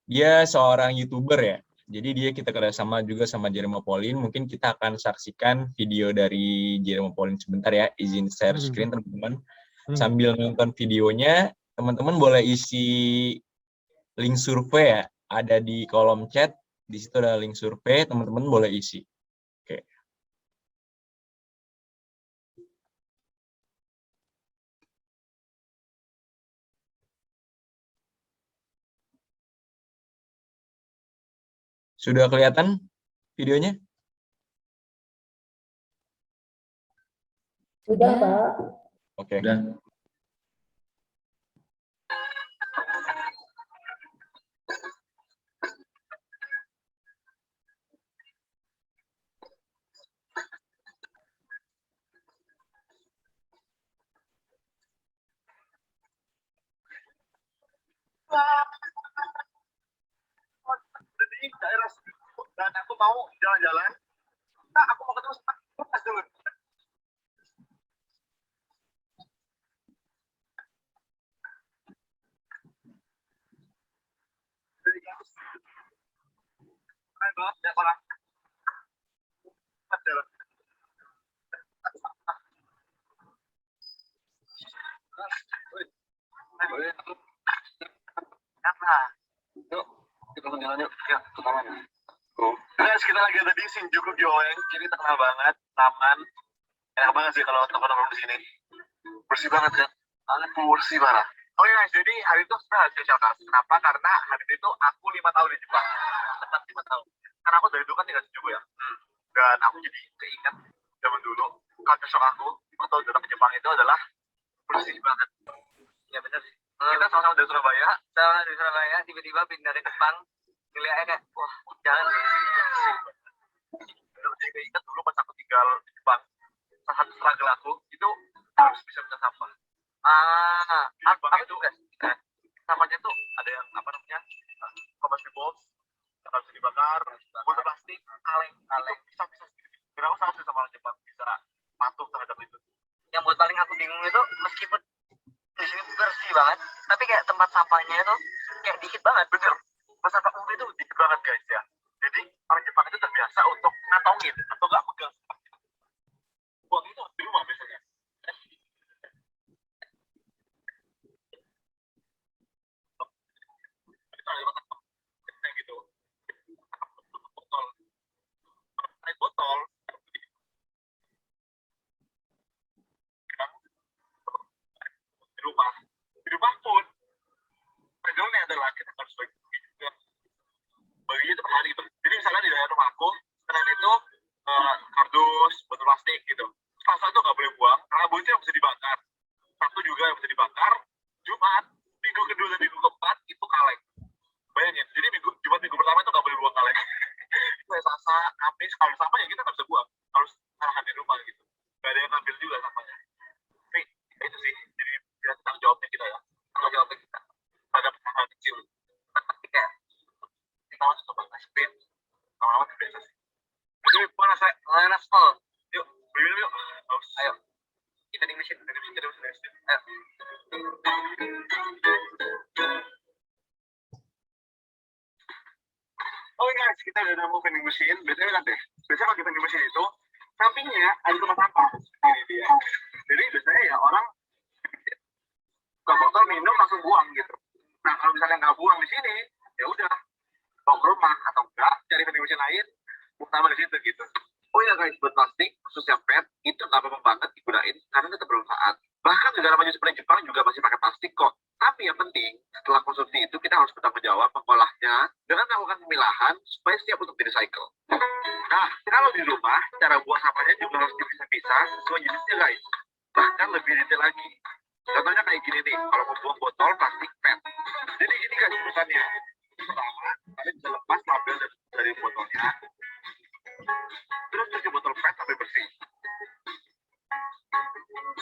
Dia seorang YouTuber ya. Jadi kita kerjasama juga sama Jeremy Pauline. Mungkin kita akan saksikan video dari Jeremy Pauline sebentar ya. Izin share screen teman-teman. Sambil nonton videonya, teman-teman boleh isi link survei ya. Ada di kolom chat. Di situ ada link survei, teman-teman boleh isi. Oke. Sudah kelihatan videonya? Sudah, Pak. Oke. Di daerah dan aku mau jalan-jalan. Nah, aku mau ketemu sama Mas dulu. Keren banget ya orang. Jalan. Nah, yuk kita jalan yuk ya ke taman. Guys, kita lagi ada di Shinjuku Gyoeng. Ini terkenal banget, taman. Enak banget sih kalau teman-teman di sini. Bersih banget kan? Sangat bersih parah. Oh ya, jadi hari itu sebenarnya spesial kan? Kenapa? Karena hari itu aku 5 tahun di Jepang. Tepat 5 tahun. Karena aku dari dulu kan tinggal di Shinjuku ya. Dan aku jadi keinget zaman dulu. Culture shock aku 5 tahun datang ke Jepang itu adalah bersih banget. Ya benar sih. Kita sama-sama dari Surabaya. Tiba-tiba pindah ke Jepang. Nilainya kayak, wah, jangan bersih. Jadi keinget dulu pas aku tinggal di Jepang. Salah satu struggle aku itu harus bisa minta sampah. Apa itu guys? Sampahnya tuh ada yang apa namanya? Combustibles, yang harus dibakar, botol plastik, kaleng, bisa. Dan aku sangat sama orang Jepang bisa patuh terhadap itu. Yang buat paling aku bingung itu meskipun di sini bersih banget, tapi kayak tempat sampahnya itu kayak dikit banget, bener. Tempat sampah umum itu dikit banget guys ya. Jadi orang Jepang itu terbiasa untuk ngantongin atau nggak pegang. Buang itu di rumah biasanya. Gitu. Botol. Di rumah pun pegelnya adalah kita harus bagi juga. Baginya itu per hari itu. Jadi misalnya di daerah rumah aku, Senin itu kardus, botol plastik gitu. Selasa itu nggak boleh buang, karena itu yang bisa dibakar. Sabtu juga yang bisa dibakar. Jumat, minggu kedua dan minggu keempat itu kaleng. Bayangin, jadi Jumat minggu pertama itu nggak boleh buang kaleng. Itu Selasa, Kamis, kalau sampah ya kita nggak bisa buang. Harus arahan di rumah gitu. Nggak ada yang ngambil juga sampahnya. Tapi ya itu sih, jadi tanggung jawabnya kita ya. Tanggung jawabnya kita pada hal kecil. Tapi kayak kita harus coba ngasih lama-lama terbiasa sih. Jadi mana saya Naspol, yuk beli yuk. Ayo kita di mesin. Ayo. Oh guys, kita udah nemu vending machine. Biasanya lihat deh. Biasanya kalau di vending machine itu sampingnya ada tempat sampah. Ini dia. Jadi biasanya ya orang buka botol minum langsung buang gitu. Nah kalau misalnya nggak buang di sini, ya udah bawa ke rumah atau enggak cari vending machine lain, utama di situ gitu. Oh ya guys, buat plastik khususnya PET itu nggak apa-apa banget digunain karena tetap bermanfaat. Bahkan negara maju seperti Jepang juga masih pakai plastik kok. Tapi yang penting setelah konsumsi itu kita harus bertanggung jawab mengolahnya dengan melakukan pemilahan supaya siap untuk di recycle. Nah, kalau di rumah cara buang sampahnya juga harus dipisah-pisah sesuai jenisnya guys. Bahkan lebih detail lagi. Contohnya kayak gini nih, kalau mau buang botol plastik PET. Jadi gini guys urusannya. Pertama, kalian bisa lepas label dari botolnya. Terus cuci botol PET sampai bersih.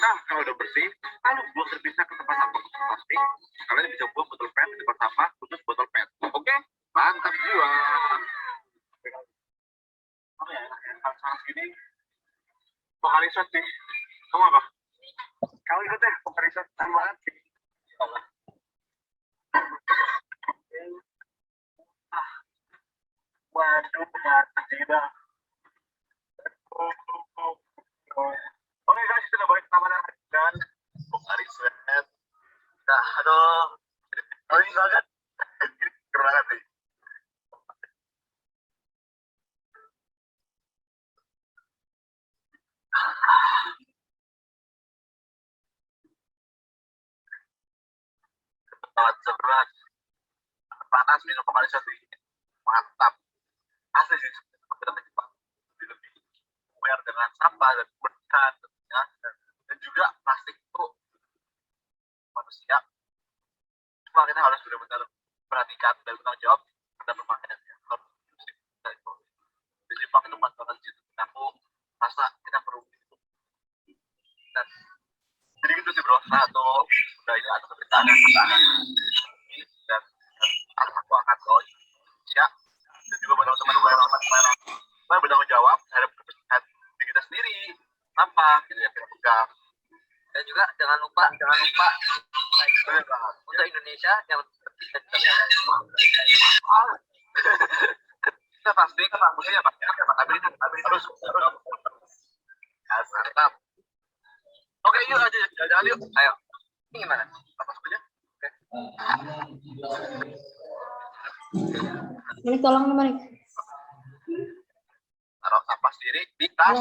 Nah, kalau udah bersih, lalu buang terpisah ke tempat sampah khusus plastik. Kalian bisa buang botol PET di tempat sampah khusus botol PET. Oke? Mantap jiwa. Oke, sekarang segini. Bakal riset sih. Kamu apa? Kamu ikut deh, bakal riset. Sama banget sih. Waduh, tidak. Oke guys, kita balik ke taman dan buka riset. Nah, aduh. Oh ini banget. Ini keren banget nih. Sangat serat. Panas minum kembali satu ini. Mantap. asli sih kita ke Jepang lebih aware dengan sampah dan kebersihan tentunya, dan juga plastik itu manusia. Cuma kita harus benar-benar perhatikan dan bertanggung jawab terhadap pemakaiannya. Harus di Jepang itu pas banget sih, aku rasa kita perlu itu. Dan jadi gitu sih bro, satu udah ini atau kebetulan dan aku akan bawa Indonesia dan juga buat teman-teman bertanggung jawab terhadap kebersihan diri kita sendiri, sampah gitu ya kita pegang. Dan juga jangan lupa untuk Indonesia yang kita pasti maksudnya ya Pak, harus mantap. Oke, yuk aja jalan yuk, ayo. Ini gimana? Apa saja? Oke. Manik tolong nih Manik. Taruh sampah sendiri di tas.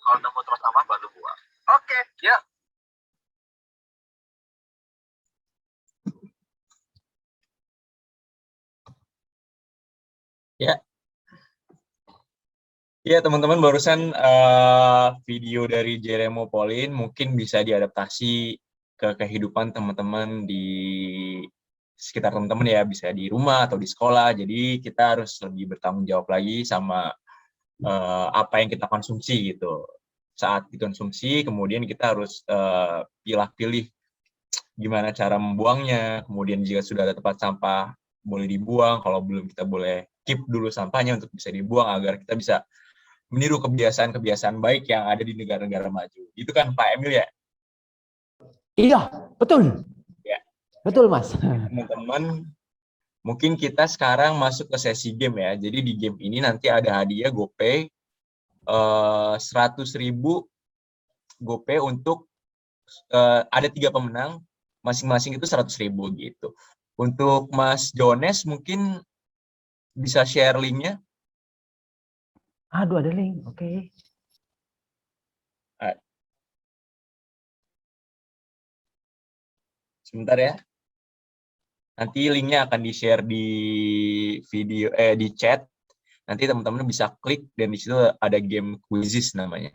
Kalau nemu tempat sampah baru buang. Oke, ya. Ya, ya teman-teman barusan video dari Jeremo Pauline mungkin bisa diadaptasi ke kehidupan teman-teman di sekitar teman-teman ya, bisa di rumah atau di sekolah. Jadi kita harus lebih bertanggung jawab lagi sama apa yang kita konsumsi gitu. Saat dikonsumsi, kemudian kita harus pilih-pilih gimana cara membuangnya. Kemudian jika sudah ada tempat sampah, boleh dibuang. Kalau belum, kita boleh keep dulu sampahnya untuk bisa dibuang agar kita bisa meniru kebiasaan-kebiasaan baik yang ada di negara-negara maju. Itu kan Pak Emil ya? Iya, betul. Ya. Betul, Mas. Teman-teman, mungkin kita sekarang masuk ke sesi game ya. Jadi di game ini nanti ada hadiah GoPay 100.000 GoPay untuk ada 3 pemenang, masing-masing itu 100.000 gitu. Untuk Mas Jones mungkin bisa share linknya. Aduh, ada link. Oke. Sebentar ya. Nanti linknya akan di-share di video di chat. Nanti teman-teman bisa klik dan di situ ada game quizzes namanya.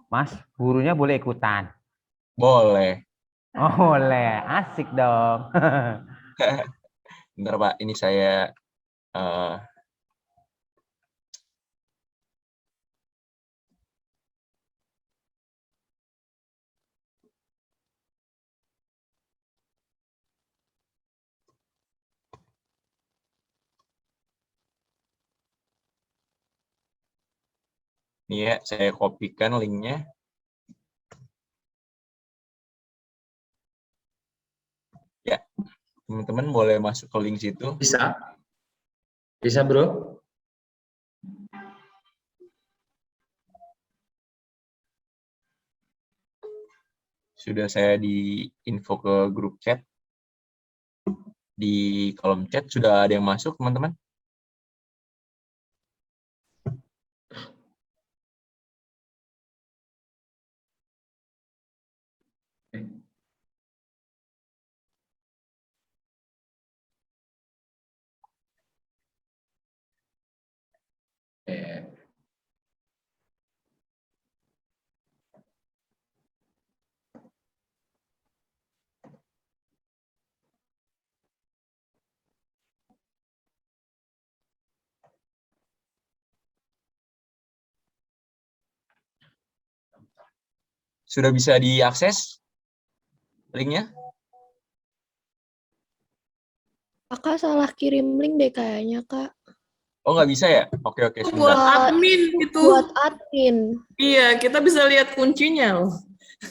Mas, gurunya boleh ikutan? Boleh. Oh, boleh. Asik dong. Bentar Pak, ini saya ini ya, saya kopikan linknya. Ya, teman-teman boleh masuk ke link situ. Bisa bro. Sudah saya di info ke grup chat. Di kolom chat sudah ada yang masuk, teman-teman. Sudah bisa diakses linknya? Kakak salah kirim link deh kayaknya, Kak. Oh, nggak bisa ya? Oke, Itu sebentar. buat admin itu. Buat admin. Iya, kita bisa lihat kuncinya loh.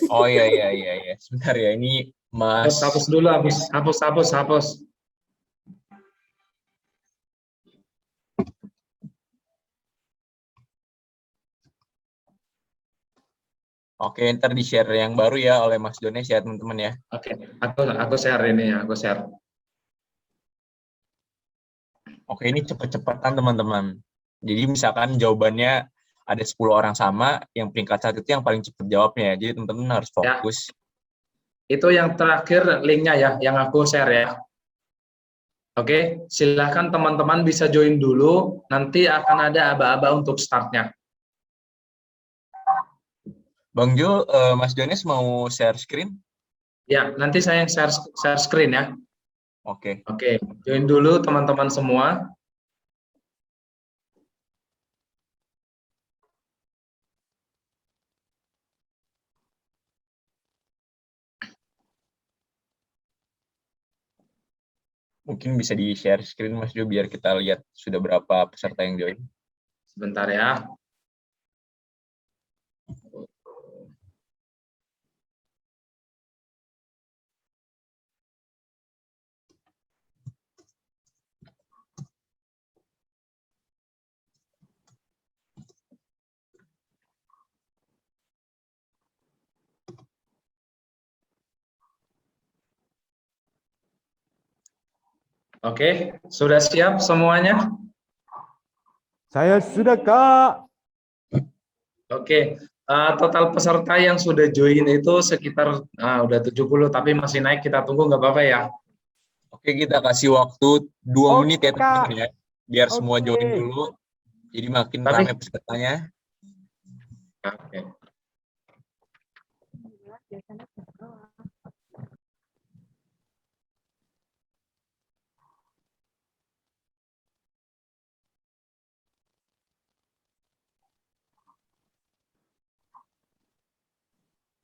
Oh iya. Sebentar ya, ini Mas. Hapus dulu, hapus. Oke, ntar di-share yang baru ya oleh Mas Jones ya, teman-teman ya. Oke, aku share ini ya, aku share. Oke, ini cepet-cepetan teman-teman. Jadi misalkan jawabannya ada 10 orang sama, yang peringkat 1 itu yang paling cepat jawabnya. Jadi teman-teman harus fokus. Itu yang terakhir linknya ya, yang aku share ya. Oke, silahkan teman-teman bisa join dulu, nanti akan ada aba-aba untuk startnya. Bang Jo, Mas Jones mau share screen? Ya, nanti saya yang share screen ya. Oke. Oke, join dulu teman-teman semua. Mungkin bisa di-share screen Mas Jo biar kita lihat sudah berapa peserta yang join. Sebentar ya. Oke, sudah siap semuanya? Saya sudah, Kak. Oke, total peserta yang sudah join itu sekitar udah 70, tapi masih naik, kita tunggu nggak apa-apa ya. Oke, kita kasih waktu 2 Oke, menit ya teman-teman ya. Biar semua Oke. join dulu. Jadi makin Tapi ramai pesertanya. oke.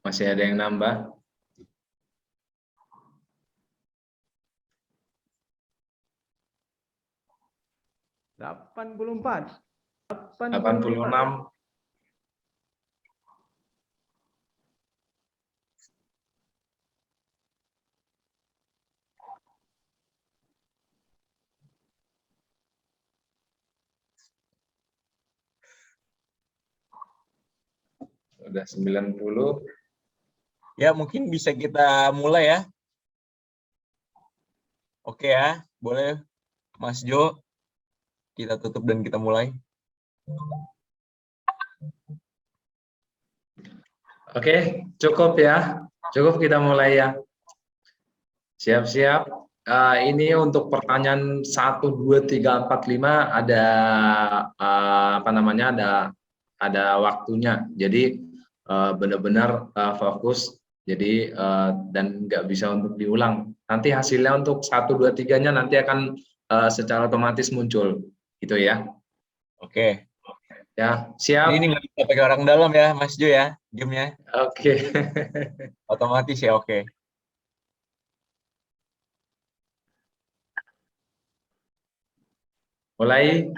Masih ada yang nambah. 84. 86. Udah 90. Ya, mungkin bisa kita mulai ya. Oke ya, boleh Mas Jo. Kita tutup dan kita mulai. Oke, cukup ya. Cukup kita mulai ya. Siap-siap. Ini untuk pertanyaan 1, 2, 3, 4, 5 ada apa namanya? Ada waktunya. Jadi benar-benar fokus. Jadi dan nggak bisa untuk diulang. Nanti hasilnya untuk 1, 2, 3-nya nanti akan secara otomatis muncul. Gitu ya. Oke. Ya, siap. Ini nggak bisa pakai orang dalam ya, Mas Jo ya, gamenya. Oke. Otomatis ya, oke. Mulai.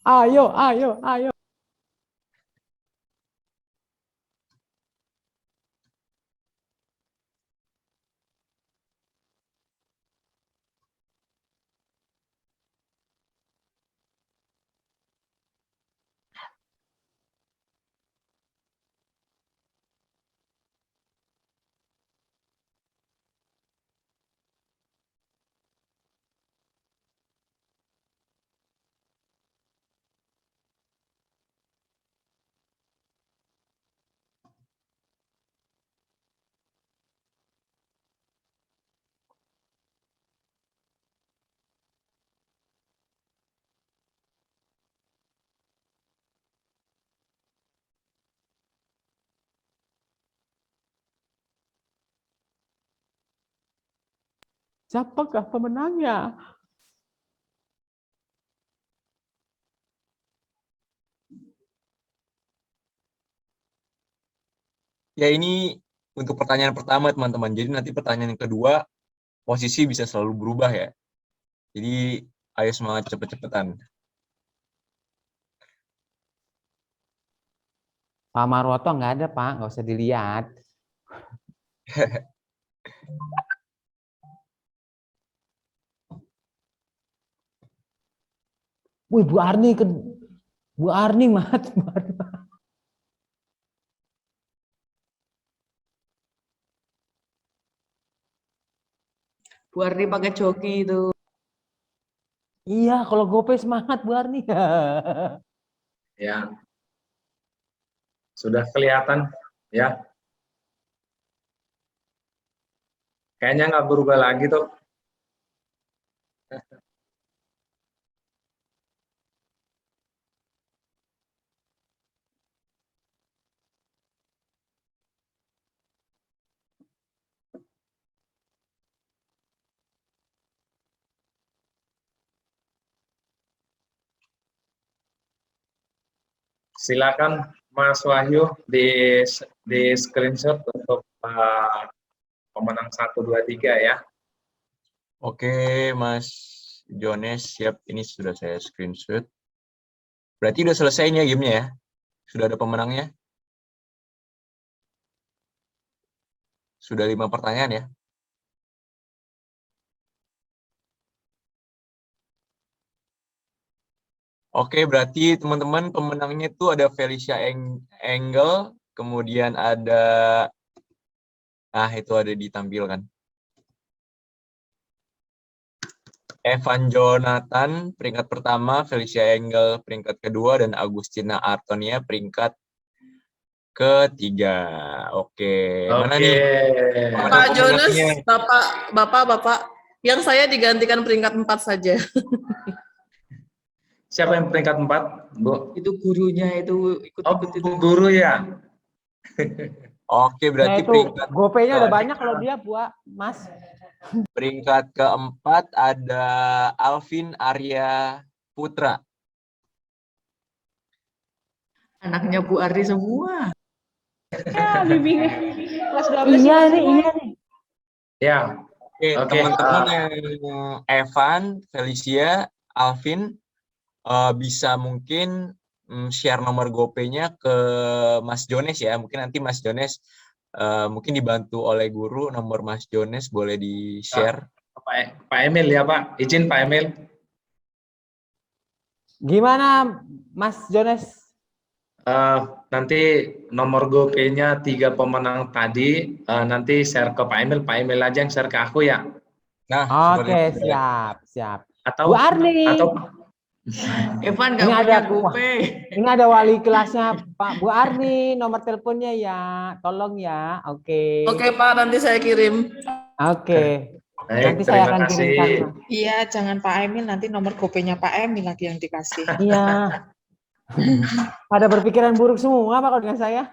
Ayo, ayo, ayo. Siapakah pemenangnya? Ya, ini untuk pertanyaan pertama, teman-teman. Jadi nanti pertanyaan yang kedua, posisi bisa selalu berubah ya. Jadi, ayo semangat cepet-cepetan. Pak Marwoto nggak ada, Pak. Nggak usah dilihat. Wih, Bu Arni ke Bu Arni mat. Bu Ardi pakai joki itu. Iya, kalau GoPay semangat Bu Arni. Ya, sudah kelihatan ya. Kayaknya nggak berubah lagi tuh. Silakan Mas Wahyu di screenshot untuk pemenang 1, 2, 3 ya. Oke, Mas Jones, siap. Ini sudah saya screenshot. Berarti udah selesai nih ya gamenya ya? Sudah ada pemenangnya? Sudah 5 pertanyaan ya? Oke, berarti teman-teman pemenangnya itu ada Felicia Engel, kemudian ada, itu ada ditampilkan. Evan Jonathan peringkat pertama, Felicia Engel peringkat kedua, dan Agustina Artonia peringkat ketiga. Oke, mana nih? Pak Jonas, Bapak, yang saya digantikan peringkat 4 saja. Siapa yang peringkat 4, Bu? Itu gurunya itu ikut-ikut itu. Guru ya. Oke, berarti itu peringkat GoPay-nya udah banyak kalau dia buat Mas. peringkat keempat ada Alvin Arya Putra. Anaknya Bu Ardi semua. Ya, bimbingan kelas 12 Iya semua. nih. Ya. Oke, teman-teman yang Evan, Felicia, Alvin bisa mungkin share nomor GoPay-nya ke Mas Jones ya. Mungkin nanti Mas Jones mungkin dibantu oleh guru, nomor Mas Jones boleh di-share. Pak Emil ya Pak, izin Pak Emil. Gimana Mas Jones? Nanti nomor GoPay-nya 3 pemenang tadi nanti share ke Pak Emil aja yang share ke aku ya. Nah, Oke, siap. Atau Bu Arni. Evan Ini nggak ada punya GoPay. Ini ada wali kelasnya Pak Bu Arni, nomor teleponnya ya, tolong ya. Oke. Oke Pak, nanti saya kirim. Oke. Baik, Nanti saya terima akan kasih. kirimkan. Iya, jangan Pak Emil, nanti nomor GoPay-nya Pak Emil lagi yang dikasih. Iya. Pada berpikiran buruk semua Pak kalau dengan saya.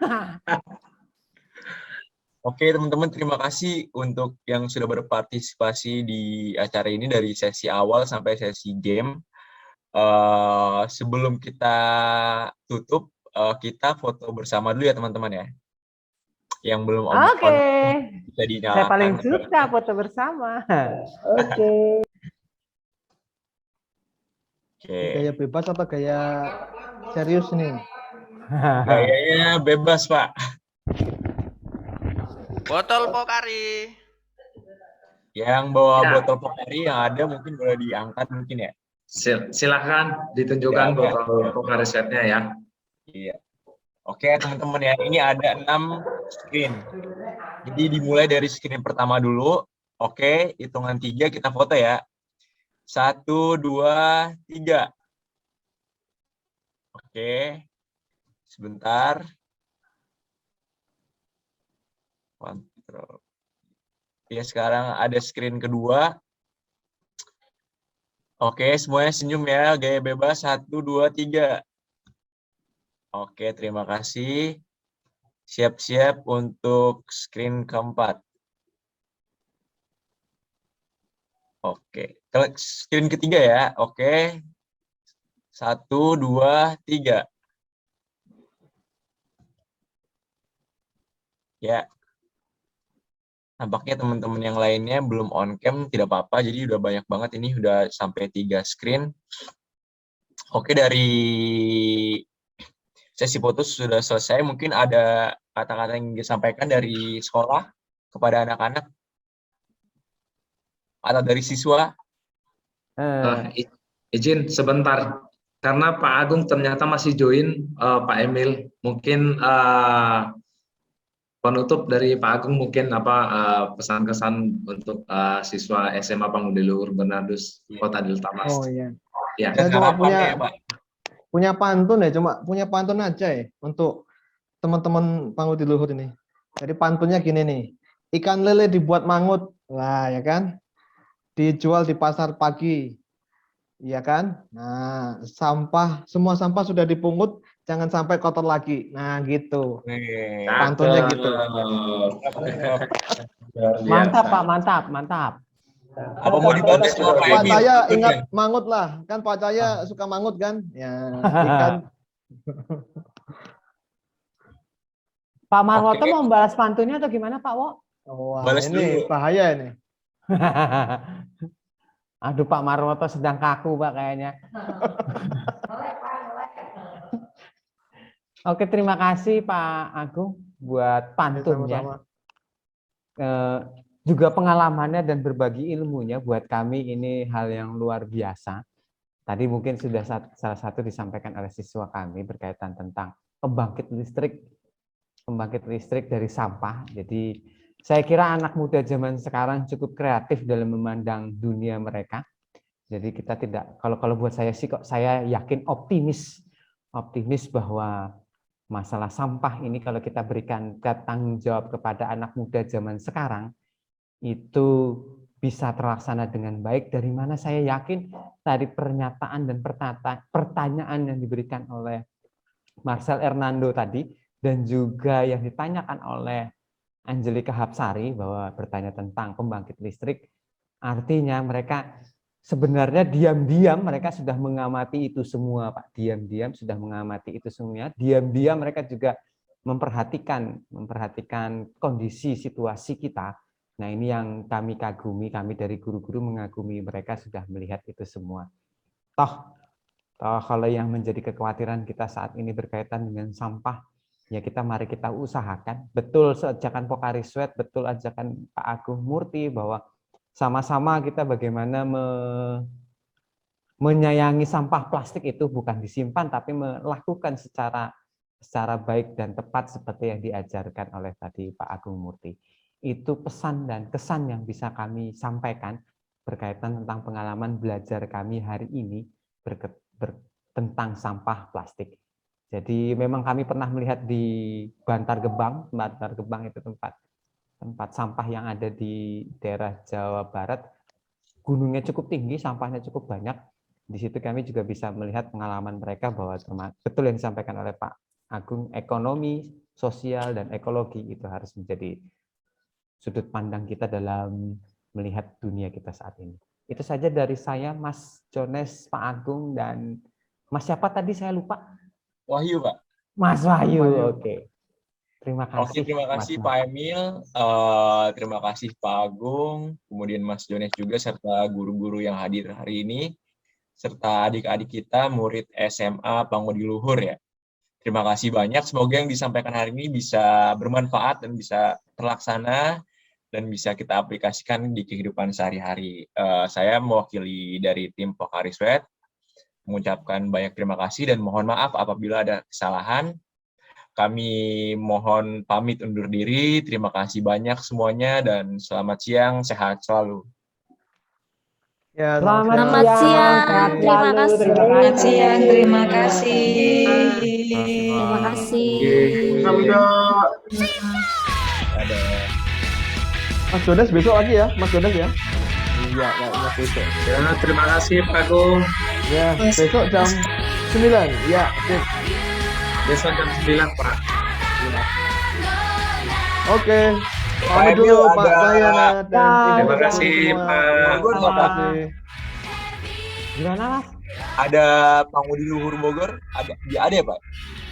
Oke, teman-teman, terima kasih untuk yang sudah berpartisipasi di acara ini dari sesi awal sampai sesi game. Sebelum kita tutup, kita foto bersama dulu ya teman-teman ya. Yang belum Oke. bisa dinyalakan. Saya paling suka foto bersama. Oke. Oke. Gaya bebas apa gaya serius nih? Gayanya bebas Pak. Botol Pokari. Yang bawa botol Pokari yang ada mungkin boleh diangkat mungkin ya. Silahkan ditunjukkan botol Pokari setnya ya. Iya. Oke teman-teman ya, ini ada 6 screen. Jadi dimulai dari screen pertama dulu. Oke, hitungan 3 kita foto ya. 1, 2, 3. Oke. Sebentar. Kontrol. Ya, sekarang ada screen kedua. Oke, semuanya senyum ya, gaya bebas. 1, 2, 3. Oke, terima kasih. Siap-siap untuk screen keempat. Oke, screen ketiga ya. Oke. 1, 2, 3. Ya. Nampaknya teman-teman yang lainnya belum on cam, tidak apa-apa. Jadi udah banyak banget ini, udah sampai 3 screen. Oke, dari sesi foto sudah selesai. Mungkin ada kata-kata yang disampaikan dari sekolah kepada anak-anak atau dari siswa. Izin sebentar, karena Pak Agung ternyata masih join Pak Emil. Mungkin penutup dari Pak Agung mungkin pesan-kesan untuk siswa SMA Pangudi Luhur Bernardus Kota Delta Mas. Oh iya. Ya. Saya cuma Harapannya ya, Pak. punya pantun ya, cuma punya pantun aja ya untuk teman-teman Pangudi Luhur ini. Jadi pantunnya gini nih, ikan lele dibuat mangut, lah ya kan, dijual di pasar pagi, ya kan. Nah, semua sampah sudah dipungut, jangan sampai kotor lagi. Nah, gitu. Nih, Pantunnya gitu. Mantap Pak, mantap. Apa mau dibantu sama Pak Pak Emil? Cahya ingat mangut lah, kan Pak Cahya suka mangut kan? Ya, ikan. Pak Marwoto Oke. mau balas pantunnya atau gimana Pak Wo? Wah, Balas ini dulu. bahaya ini. Aduh Pak Marwoto sedang kaku Pak kayaknya. Oke, terima kasih Pak Agung buat pantunnya. Sama-sama. Juga pengalamannya dan berbagi ilmunya buat kami ini hal yang luar biasa. Tadi mungkin sudah salah satu disampaikan oleh siswa kami berkaitan tentang pembangkit listrik dari sampah. Jadi saya kira anak muda zaman sekarang cukup kreatif dalam memandang dunia mereka. Jadi kita tidak, kalau buat saya sih kok saya yakin optimis bahwa masalah sampah ini kalau kita berikan tanggung jawab kepada anak muda zaman sekarang itu bisa terlaksana dengan baik. Dari mana saya yakin dari pernyataan dan pertanyaan yang diberikan oleh Marcel Hernando tadi dan juga yang ditanyakan oleh Angelika Hapsari bahwa bertanya tentang pembangkit listrik, artinya mereka sebenarnya diam-diam mereka sudah mengamati itu semua, Pak. Diam-diam sudah mengamati itu semuanya. Diam-diam mereka juga memperhatikan kondisi situasi kita. Nah, ini yang kami kagumi, kami dari guru-guru mengagumi mereka sudah melihat itu semua. Toh kalau yang menjadi kekhawatiran kita saat ini berkaitan dengan sampah, ya mari kita usahakan. Betul ajakan Pocari Sweat, betul ajakan Pak Agung Murti bahwa sama-sama kita bagaimana menyayangi sampah plastik itu bukan disimpan tapi melakukan secara baik dan tepat seperti yang diajarkan oleh tadi Pak Agung Murti. Itu pesan dan kesan yang bisa kami sampaikan berkaitan tentang pengalaman belajar kami hari ini tentang sampah plastik. Jadi memang kami pernah melihat di Bantar Gebang itu tempat sampah yang ada di daerah Jawa Barat. Gunungnya cukup tinggi, sampahnya cukup banyak. Di situ kami juga bisa melihat pengalaman mereka bahwa betul yang disampaikan oleh Pak Agung, ekonomi, sosial, dan ekologi itu harus menjadi sudut pandang kita dalam melihat dunia kita saat ini. Itu saja dari saya, Mas Jones, Pak Agung, dan Mas siapa tadi saya lupa? Wahyu, Pak. Mas Wahyu, oke. Terima kasih. Oke, terima kasih Pak Emil, terima kasih Pak Agung, kemudian Mas Jones juga, serta guru-guru yang hadir hari ini, serta adik-adik kita, murid SMA Pangudi Luhur ya. Terima kasih banyak, semoga yang disampaikan hari ini bisa bermanfaat dan bisa terlaksana, dan bisa kita aplikasikan di kehidupan sehari-hari. Saya mewakili dari tim Pocari Sweat, mengucapkan banyak terima kasih dan mohon maaf apabila ada kesalahan. Kami mohon pamit undur diri. Terima kasih banyak semuanya dan selamat siang, sehat selalu. Ya, Selamat siang. Terima kasih. Selamat siang, terima kasih. Terima kasih. Ada. Mas Jones besok lagi ya, Mas Jones ya. Iya, besok. Ya, terima kasih Pak Agung. Ya, besok jam 9. Ya, sip. Besok jam 9, Pak. Oke. Pamit dulu Pak Dayana dan Terima kasih Pak. Terima kasih. Gimana Mas? Ada Pangudi Luhur Bogor? Ada ya Pak?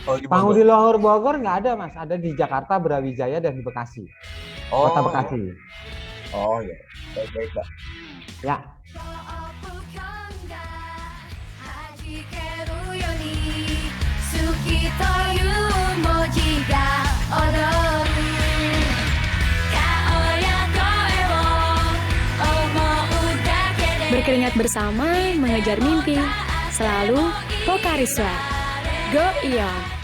Kalau di Bogor. Pangudi Luhur Bogor nggak ada Mas, ada di Jakarta, Brawijaya, dan di Bekasi. Kota Bekasi. Oh ya, baik Pak. Ya. Berkeringat bersama, mengejar mimpi. Selalu Pocari Sweat. Go Ion!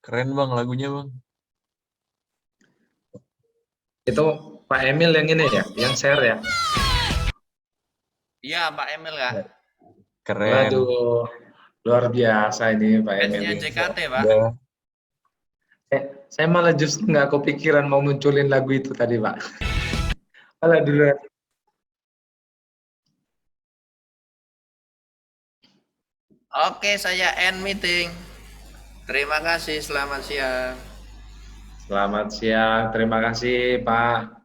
Keren Bang lagunya Bang. Itu Pak Emil yang ini ya, yang share ya. Iya, Pak Emil ya. Keren. Waduh, luar biasa ini Pak Emil. Fansnya JKT, Pak. Udah. Saya malah justru nggak kepikiran mau munculin lagu itu tadi, Pak. Malah duluan. Oke, saya end meeting. Terima kasih, selamat siang. Selamat siang, terima kasih Pak.